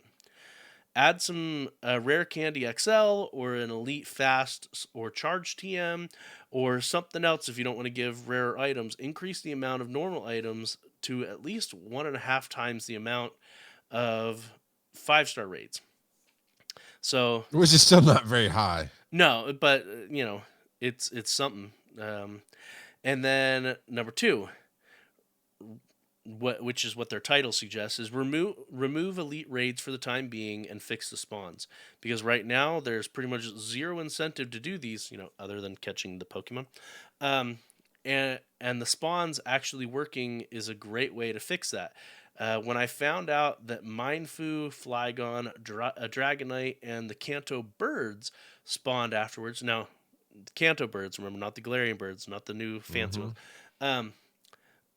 Add some rare candy XL or an elite fast or charge TM or something else if you don't want to give rare items. Increase the amount of normal items to at least 1.5 times the amount of 5-star raids. So, which is still not very high. No, but it's something. And then number 2, which is what their title suggests, is remove elite raids for the time being and fix the spawns. Because right now there's pretty much zero incentive to do these, other than catching the Pokemon. And the spawns actually working is a great way to fix that. When I found out that Mindfu, Flygon, Dragonite, and the Kanto birds spawned afterwards. Now, the Kanto birds, remember, not the Galarian birds, not the new fancy ones.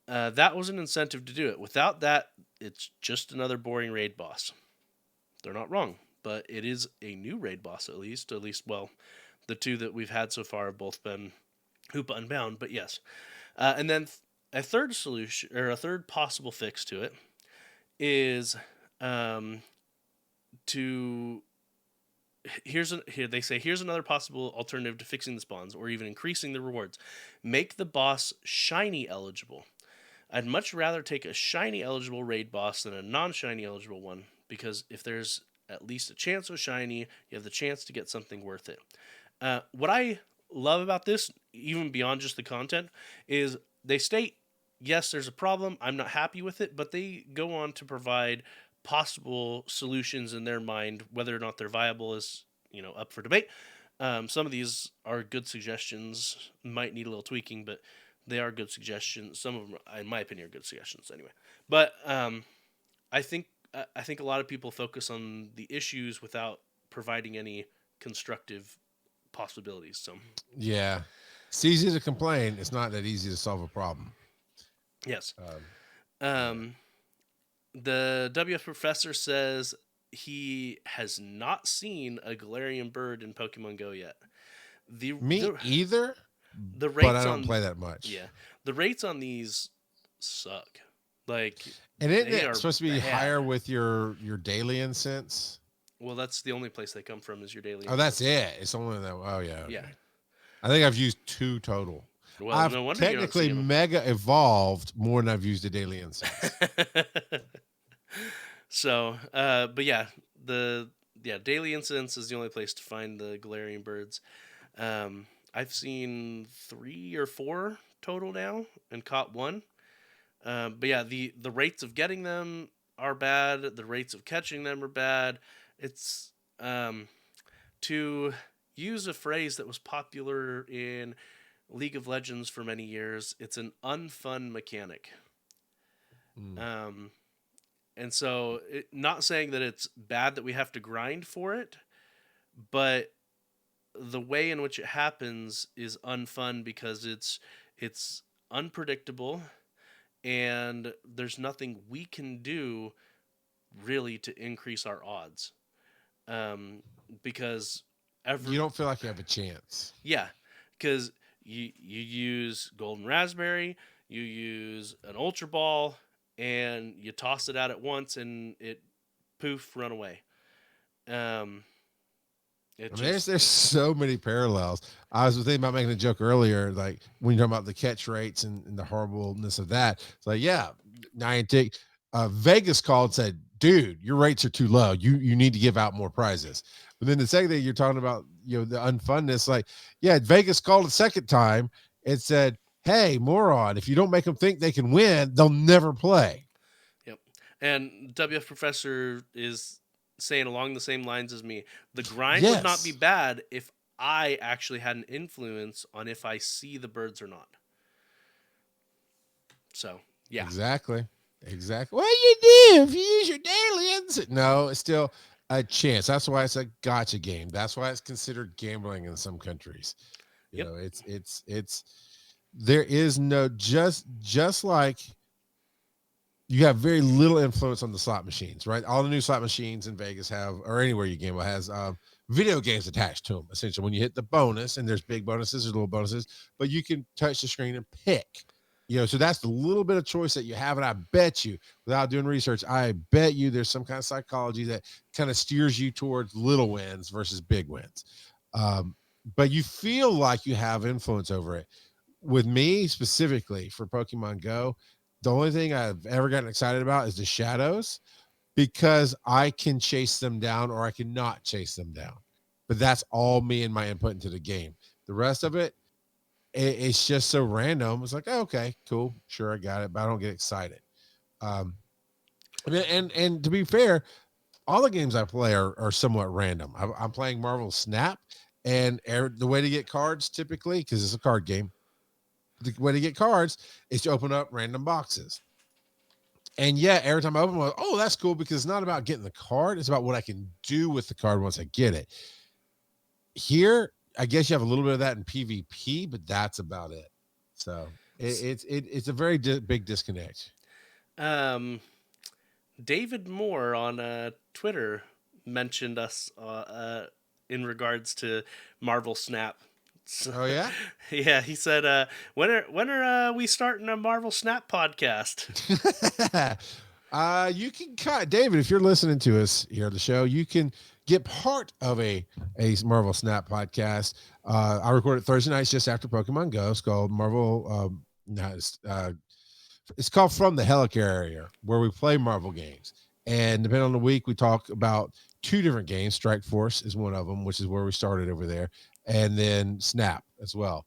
That was an incentive to do it. Without that, it's just another boring raid boss. They're not wrong, but it is a new raid boss at least. Well, the 2 that we've had so far have both been Hoopa Unbound, but yes. And then a third solution, or a third possible fix to it, is here's another possible alternative to fixing the spawns or even increasing the rewards. Make the boss shiny eligible. I'd much rather take a shiny eligible raid boss than a non-shiny eligible one, because if there's at least a chance of shiny. You have the chance to get something worth it. What I love about this, even beyond just the content, is they state, yes, there's a problem. I'm not happy with it, but they go on to provide possible solutions in their mind. Whether or not they're viable is, up for debate. Some of these are good suggestions, might need a little tweaking, but they are good suggestions. Some of them, in my opinion, are good suggestions anyway. But I think a lot of people focus on the issues without providing any constructive possibilities. So Yeah. It's easy to complain. It's not that easy to solve a problem. yes. The WF Professor says he has not seen a Galarian bird in Pokemon Go yet. Me either, The rates but I don't play that much. Yeah, the rates on these suck. Like, and isn't they it are supposed to be bad. higher with your daily incense? Well, that's the only place they come from is your daily. Oh, that's it. It's only that. Oh, yeah. Okay. Yeah. I think I've used 2 total. Well, I've no wonder technically mega evolved more than I've used the daily incense. So, but yeah, daily incense is the only place to find the Galarian birds. I've seen 3 or 4 total now and caught 1. But yeah, the rates of getting them are bad. The rates of catching them are bad. It's to use a phrase that was popular in League of Legends for many years. It's an unfun mechanic. And so, not saying that it's bad that we have to grind for it, but the way in which it happens is unfun because it's unpredictable, and there's nothing we can do really to increase our odds. Because you don't feel like you have a chance. Yeah, because you use Golden Raspberry, you use an Ultra Ball, and you toss it out at once, and it poof, run away. There's so many parallels. I was thinking about making a joke earlier, like when you're talking about the catch rates and the horribleness of that. It's like, yeah, Niantic, Vegas called and said, dude, your rates are too low. You need to give out more prizes. But then the second thing you're talking about, the unfunness, like, yeah, Vegas called a second time and said, hey, moron, if you don't make them think they can win, they'll never play. Yep. And WF Professor is saying along the same lines as me. The grind would not be bad if I actually had an influence on if I see the birds or not. So, yeah. Exactly. Well, you do if you use your daily. No, it's still a chance. That's why it's a gotcha game. That's why it's considered gambling in some countries. You know, it's there is no just like you have very little influence on the slot machines, right? All the new slot machines in Vegas have, or anywhere you gamble, has video games attached to them. Essentially, when you hit the bonus, and there's big bonuses, there's little bonuses, but you can touch the screen and pick. So that's the little bit of choice that you have. And I bet you, without doing research, I bet you there's some kind of psychology that kind of steers you towards little wins versus big wins. But you feel like you have influence over it. With me specifically for Pokemon Go, the only thing I've ever gotten excited about is the shadows, because I can chase them down or I cannot chase them down. But that's all me and my input into the game. The rest of it, it's just so random. It's like, oh, okay, cool, sure, I got it, but I don't get excited. And to be fair, all the games I play are somewhat random. I'm playing Marvel Snap, and the way to get cards typically, because it's a card game, the way to get cards is to open up random boxes. And yeah, every time I open one, oh, that's cool, because it's not about getting the card. It's about what I can do with the card once I get it. Here, I guess you have a little bit of that in PvP, but that's about it. So it's a very big disconnect. David Moore on Twitter mentioned us in regards to Marvel Snap. Oh yeah, yeah. He said, "When are we starting a Marvel Snap podcast?" You can David, if you're listening to us here at the show, you can get part of a Marvel Snap podcast. I record it Thursday nights just after Pokemon Go. It's called Marvel. It's called From the Helicarrier, where we play Marvel games. And depending on the week, we talk about 2 different games. Strike Force is one of them, which is where we started over there, and then Snap as well.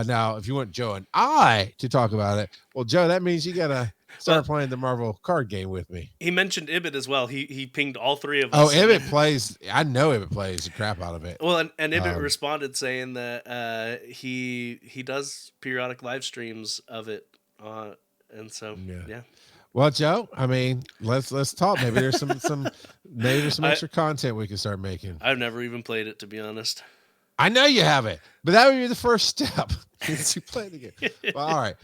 Now, if you want Joe and I to talk about it, well, Joe, that means you gotta start playing the Marvel card game with me. He mentioned Ibit as well. He pinged all 3 of Oh, us. Ibit plays. I know Ibit plays the crap out of it. Well, and Ibit responded saying that he does periodic live streams of it, and so yeah. Well, Joe, I mean, let's talk. Maybe there's some extra content we can start making. I've never even played it, to be honest. I know you haven't, but that would be the first step. You play the game. Well, all right.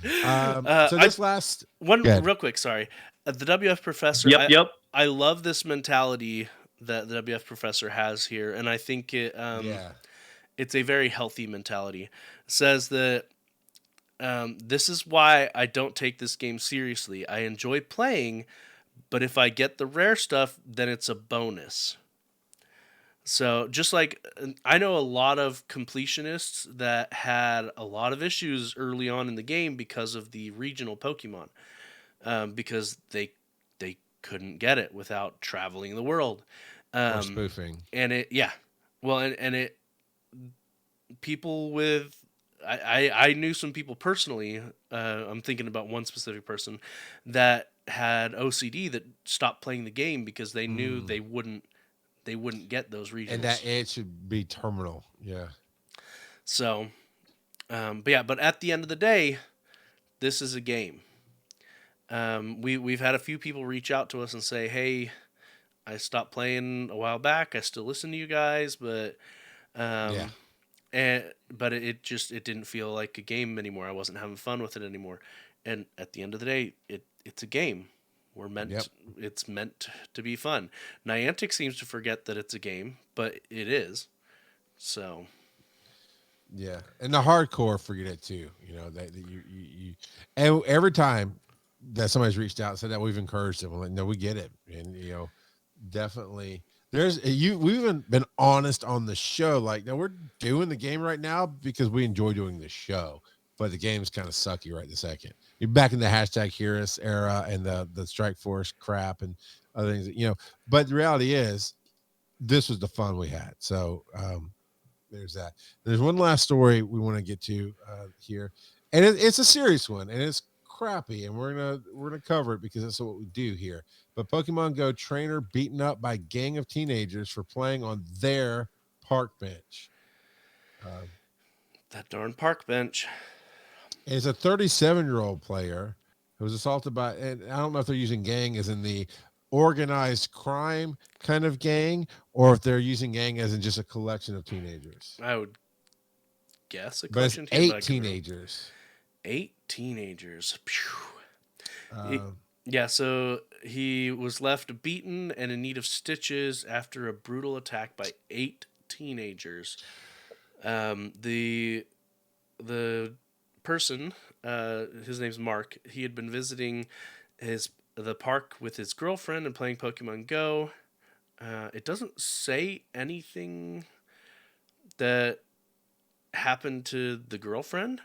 So this last one real quick. Sorry, the WF Professor. Yep. I love this mentality that the WF Professor has here, and I think it's a very healthy mentality. It says that this is why I don't take this game seriously. I enjoy playing, but if I get the rare stuff, then it's a bonus. So just like I know a lot of completionists that had a lot of issues early on in the game because of the regional Pokemon, because they couldn't get it without traveling the world, or spoofing. And it people with I knew some people personally. I'm thinking about one specific person that had OCD that stopped playing the game because they knew they wouldn't get those regions. And that it should be terminal. Yeah. So, but at the end of the day, this is a game. We've had a few people reach out to us and say, "Hey, I stopped playing a while back. I still listen to you guys, but it didn't feel like a game anymore. I wasn't having fun with it anymore." And at the end of the day, it's a game. It's meant to be fun. Niantic seems to forget that it's a game, but it is. So, yeah, and the hardcore forget it too. You know that you and every time that somebody's reached out and said that, we've encouraged them. We're like, no, we get it, and definitely we've even been honest on the show. Like, no, we're doing the game right now because we enjoy doing the show, but the game's kind of sucky right this second. You're back in the hashtag Heroes era and the Strike Force crap and other things, but the reality is this was the fun we had. So there's that. There's one last story we want to get to here, and it's a serious one, and it's crappy, and we're gonna cover it because that's what we do here. But Pokemon Go trainer beaten up by gang of teenagers for playing on their park bench. That darn park bench. It's a 37-year-old player who was assaulted by, and I don't know if they're using gang as in the organized crime kind of gang, or if they're using gang as in just a collection of teenagers. I would guess a collection. But it's 8 teenagers. 8 teenagers. So he was left beaten and in need of stitches after a brutal attack by 8 teenagers. The person, his name's Mark, he had been visiting the park with his girlfriend and playing Pokemon Go. It doesn't say anything that happened to the girlfriend.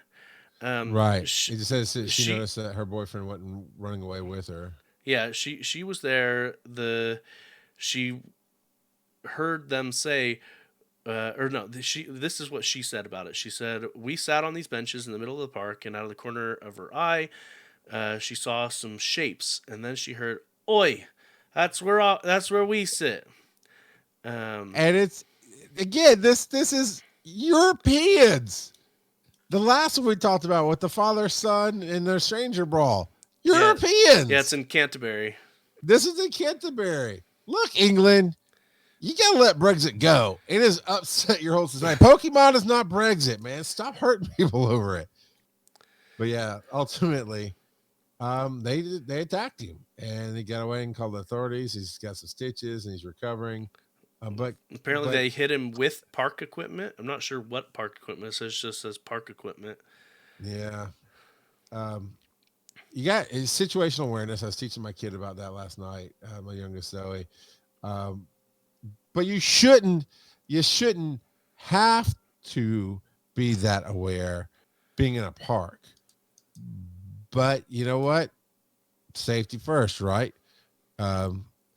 Right. It just says she noticed that her boyfriend wasn't running away with her. Yeah, she was there. She heard them say, this is what she said about it. She said, "We sat on these benches in the middle of the park, and out of the corner of her eye, she saw some shapes, and then she heard, 'Oi, that's where we sit.'" And it's again, this is Europeans. The last one we talked about with the father son and their stranger brawl. Europeans. Yeah, it's in Canterbury. This is in Canterbury. Look, England. You gotta let Brexit go. It has upset your whole society. Pokemon is not Brexit, man. Stop hurting people over it. But yeah, ultimately, they attacked him and he got away and called the authorities. He's got some stitches and he's recovering. But apparently they hit him with park equipment. I'm not sure what park equipment. It just says park equipment. Yeah. You got situational awareness. I was teaching my kid about that last night, my youngest Zoe. But you shouldn't have to be that aware being in a park. But you know what? Safety first, right?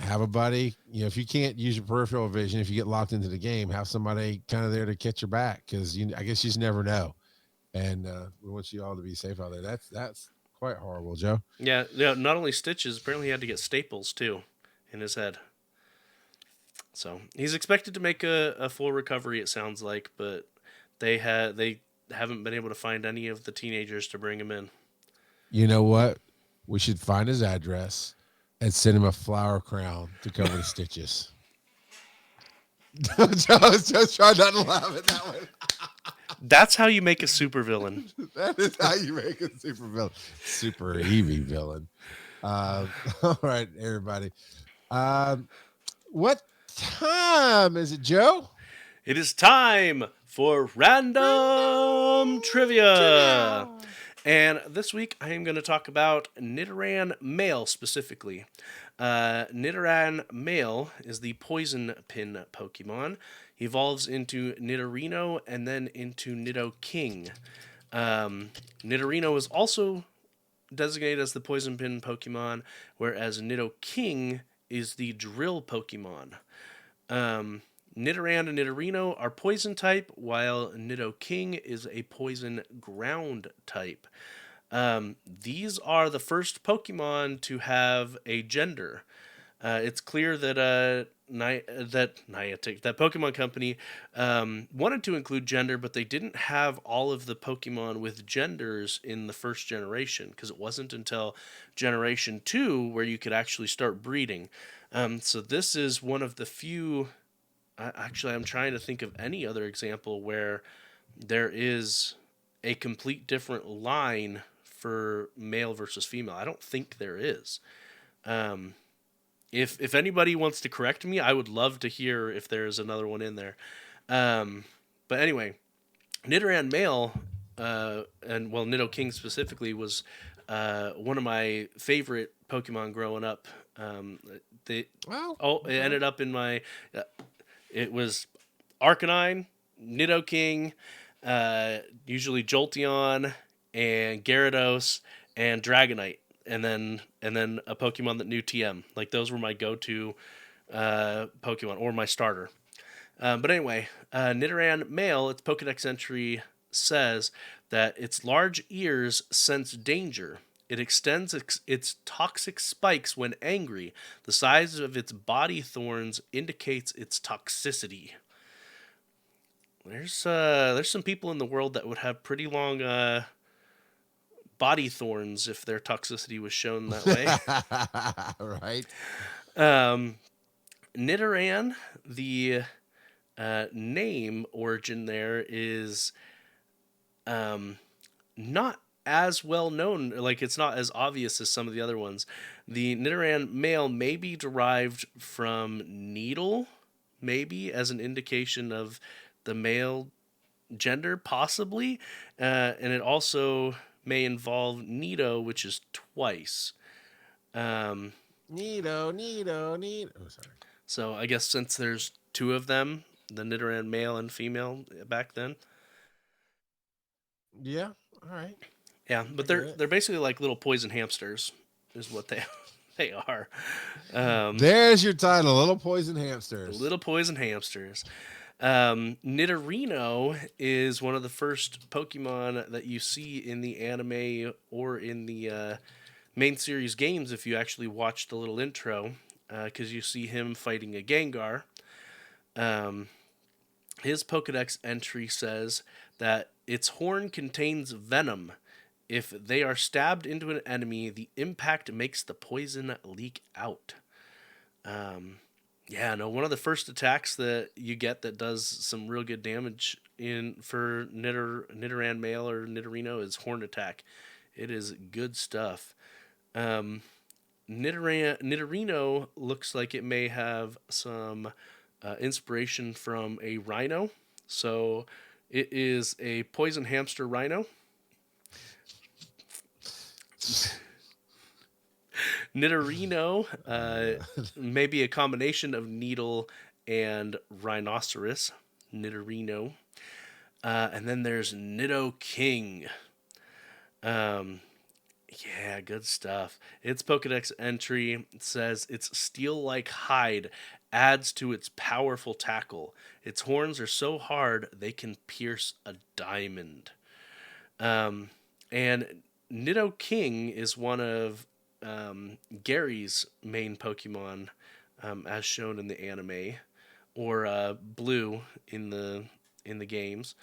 have a buddy. If you can't use your peripheral vision, if you get locked into the game, have somebody kind of there to catch your back, because I guess you just never know. And we want you all to be safe out there. That's quite horrible, Joe. Yeah, yeah. Not only stitches, apparently he had to get staples too in his head. So he's expected to make a full recovery. It sounds like, but they haven't been able to find any of the teenagers to bring him in. You know what? We should find his address and send him a flower crown to cover the stitches. just try not to laugh at that one. That's how you make a supervillain. That is how you make a super villain. Super Eevee villain. All right, everybody. What time is it, Joe? It is time for random trivia. And this week I am going to talk about Nidoran male specifically. Nidoran male is the poison pin Pokemon. He evolves into Nidorino and then into Nidoking. Nidorino is also designated as the poison pin Pokemon, whereas Nidoking is the drill Pokemon. Nidoran and Nidorino are poison type, while Nidoking is a poison ground type. These are the first Pokemon to have a gender. It's clear that Niantic, that Pokemon Company, wanted to include gender, but they didn't have all of the Pokemon with genders in the first generation, because it wasn't until Generation 2 where you could actually start breeding. So this is one of the few... Actually, I'm trying to think of any other example where there is a complete different line for male versus female. I don't think there is. If anybody wants to correct me, I would love to hear if there's another one in there. But anyway, Nidoran male, and well, Nidoking specifically, was one of my favorite Pokemon growing up. It ended up in my... It was Arcanine, Nidoking, usually Jolteon, and Gyarados, and Dragonite, and then a Pokemon that knew TM. Like, those were my go-to Pokemon, or my starter. But anyway, Nidoran male, its Pokedex entry says that its large ears sense danger. It extends its toxic spikes when angry. The size of its body thorns indicates its toxicity. There's some people in the world that would have pretty long body thorns if their toxicity was shown that way. Right. Nidoran, the name origin there is not as well known, like it's not as obvious as some of the other ones. The Nidoran male may be derived from needle, maybe as an indication of the male gender, possibly, and it also may involve Nido, which is twice. Nido. Oh, sorry. So I guess since there's two of them, the Nidoran male and female back then. Yeah. All right. Yeah, but they're basically like little poison hamsters, is what they are. There's your title, Little Poison Hamsters. Little poison hamsters. Nidorino is one of the first Pokemon that you see in the anime or in the main series games if you actually watch the little intro, because you see him fighting a Gengar. His Pokedex entry says that its horn contains venom. If they are stabbed into an enemy, the impact makes the poison leak out. One of the first attacks that you get that does some real good damage for Nidoran male or Nidorino is Horn Attack. It is good stuff. Nidorino looks like it may have some inspiration from a rhino. So it is a poison hamster rhino. Nidorino may be a combination of needle and rhinoceros. Nidorino. And then there's Nidoking. Yeah, good stuff. Its Pokedex entry says its steel-like hide adds to its powerful tackle. Its horns are so hard they can pierce a diamond. Um, and Nido King is one of Gary's main Pokemon, as shown in the anime, or Blue in the games.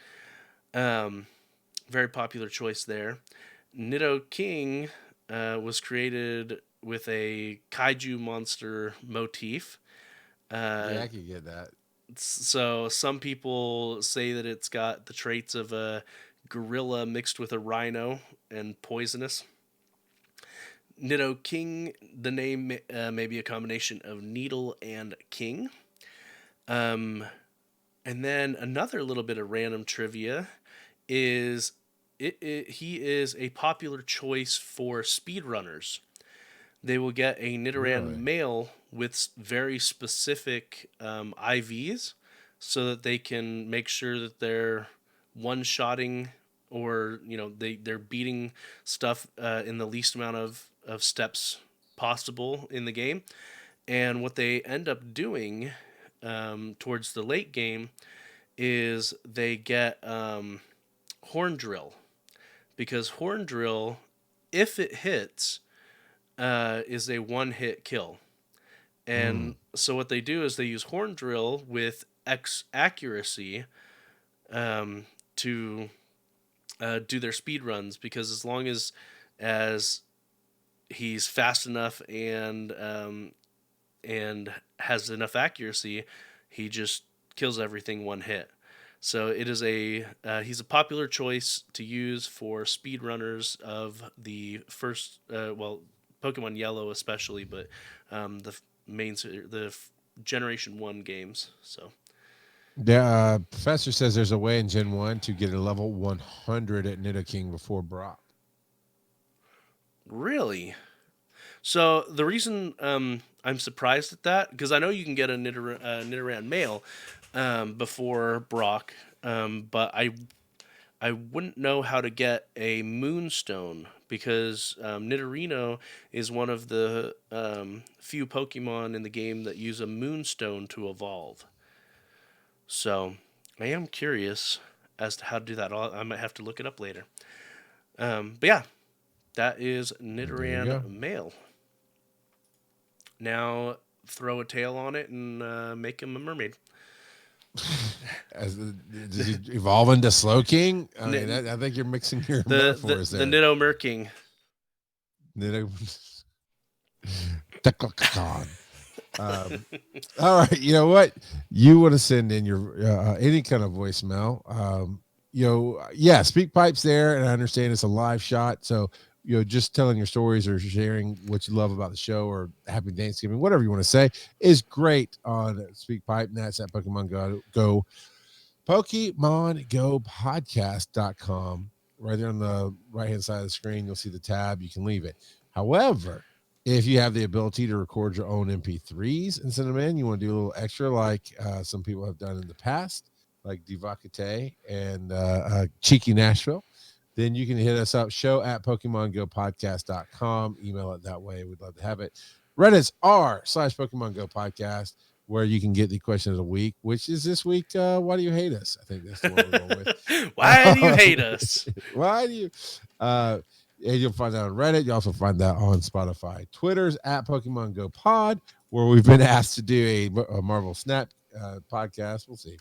Um, Very popular choice there. Nido King was created with a kaiju monster motif. Yeah, Uh, I could get that. so some people say that it's got the traits of a gorilla mixed with a rhino and poisonous. Nido King, the name may be a combination of needle and king. Um, and then another little bit of random trivia is he is a popular choice for speedrunners. They will get a Nidoran Really? male with very specific IVs so that they can make sure that they're one-shotting, or they're beating stuff in the least amount of steps possible in the game. And what they end up doing towards the late game is they get Horn Drill, because Horn Drill, if it hits, is a one-hit kill. And so what they do is they use Horn Drill with X accuracy to do their speed runs, because as long as he's fast enough and has enough accuracy, he just kills everything one hit. So it is he's a popular choice to use for speedrunners of the first Pokemon Yellow especially, but the Generation 1 games. So The professor says there's a way in Gen 1 to get a level 100 at Nidoking before Brock. really, so the reason I'm surprised at that, because I know you can get a Nidoran male before Brock, but I wouldn't know how to get a Moonstone, because Nidorino is one of the few Pokemon in the game that use a Moonstone to evolve. So I am curious as to how to do that. I might have to look it up later. But yeah, that is There you Nidoran go. male. Now throw a tail on it and make him a mermaid. Does he evolve into Slowking? I mean, Ni- I think you're mixing your the metaphors the there. Nido Merking. Nido. All right, you know what? You want to send in your any kind of voicemail. Yeah, speak pipes there, and I understand it's a live shot, so just telling your stories or sharing what you love about the show or happy Thanksgiving, whatever you want to say, is great on Speak Pipe, and that's at Pokemon Go Pokemon Go Podcast.com. Right there on the right hand side of the screen, you'll see the tab. You can leave it. However, if you have the ability to record your own MP3s and send them in, you want to do a little extra, like some people have done in the past, like Divakate and Cheeky Nashville, then you can hit us up, show at PokemonGoPodcast.com. Email it that way. We'd love to have it. Reddit's r/Pokemon Go Podcast, where you can get the question of the week, which is this week, why do you hate us? I think that's the one we're going with. Why do you hate us? Why do you? And you'll find that on Reddit. You also find that on Spotify. Twitter's at Pokemon Go Pod, where we've been asked to do a Marvel Snap podcast. We'll see.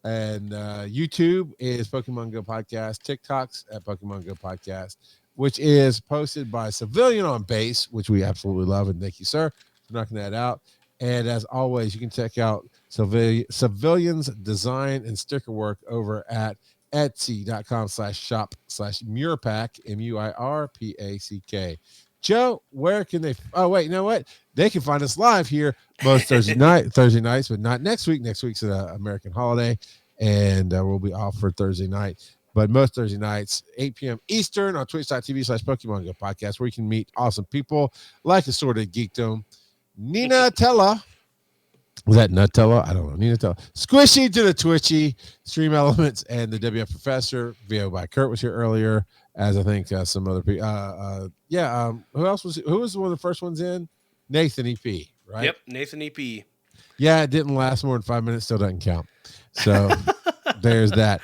And YouTube is Pokemon Go Podcast. TikTok's at Pokemon Go Podcast, which is posted by Civilian on Base, which we absolutely love. And thank you, sir, for knocking that out. And as always, you can check out Civilian's design and sticker work over at etsy.com/shop/Muirpack, MUIRPACK. Joe, where can they? Oh, wait, you know what? They can find us live here most Thursday nights, but not next week. Next week's an American holiday, and we'll be off for Thursday night. But most Thursday nights, 8 p.m. Eastern on twitch.tv/Pokemon Go Podcast, where you can meet awesome people like Assorted Geekdom, Nina Tella. Was that Nutella? I don't know. Nutella. Squishy to the Twitchy, Stream Elements, and the WF Professor. VO by Kurt was here earlier, as I think some other people. Who was one of the first ones in? Nathan EP, right? Yep, Nathan EP. Yeah, it didn't last more than 5 minutes. Still doesn't count. So there's that.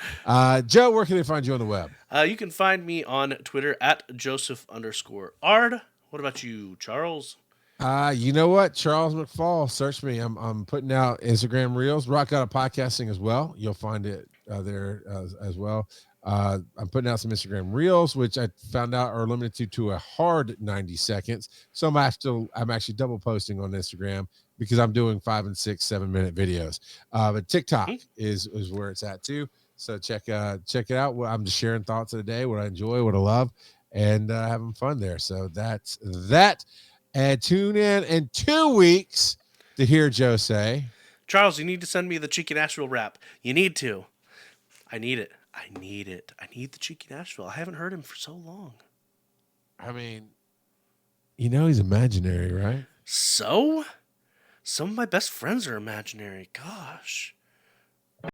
Joe, where can they find you on the web? You can find me on Twitter at Joseph_Ard. What about you, Charles? You know what? Charles McFall. Search me. I'm putting out Instagram Reels. Rock Out of Podcasting as well. You'll find it there as well. I'm putting out some Instagram Reels, which I found out are limited to a hard 90 seconds. So I'm actually double posting on Instagram because I'm doing 5 and 6, 7-minute videos. But TikTok is where it's at too. So check it out. I'm just sharing thoughts of the day, what I enjoy, what I love, and having fun there. So that's that. And tune in 2 weeks to hear Joe say, Charles, you need to send me the Cheeky Nashville rap. You need to. I need it. I need the Cheeky Nashville. I haven't heard him for so long. I mean, he's imaginary, right? So? Some of my best friends are imaginary. Gosh.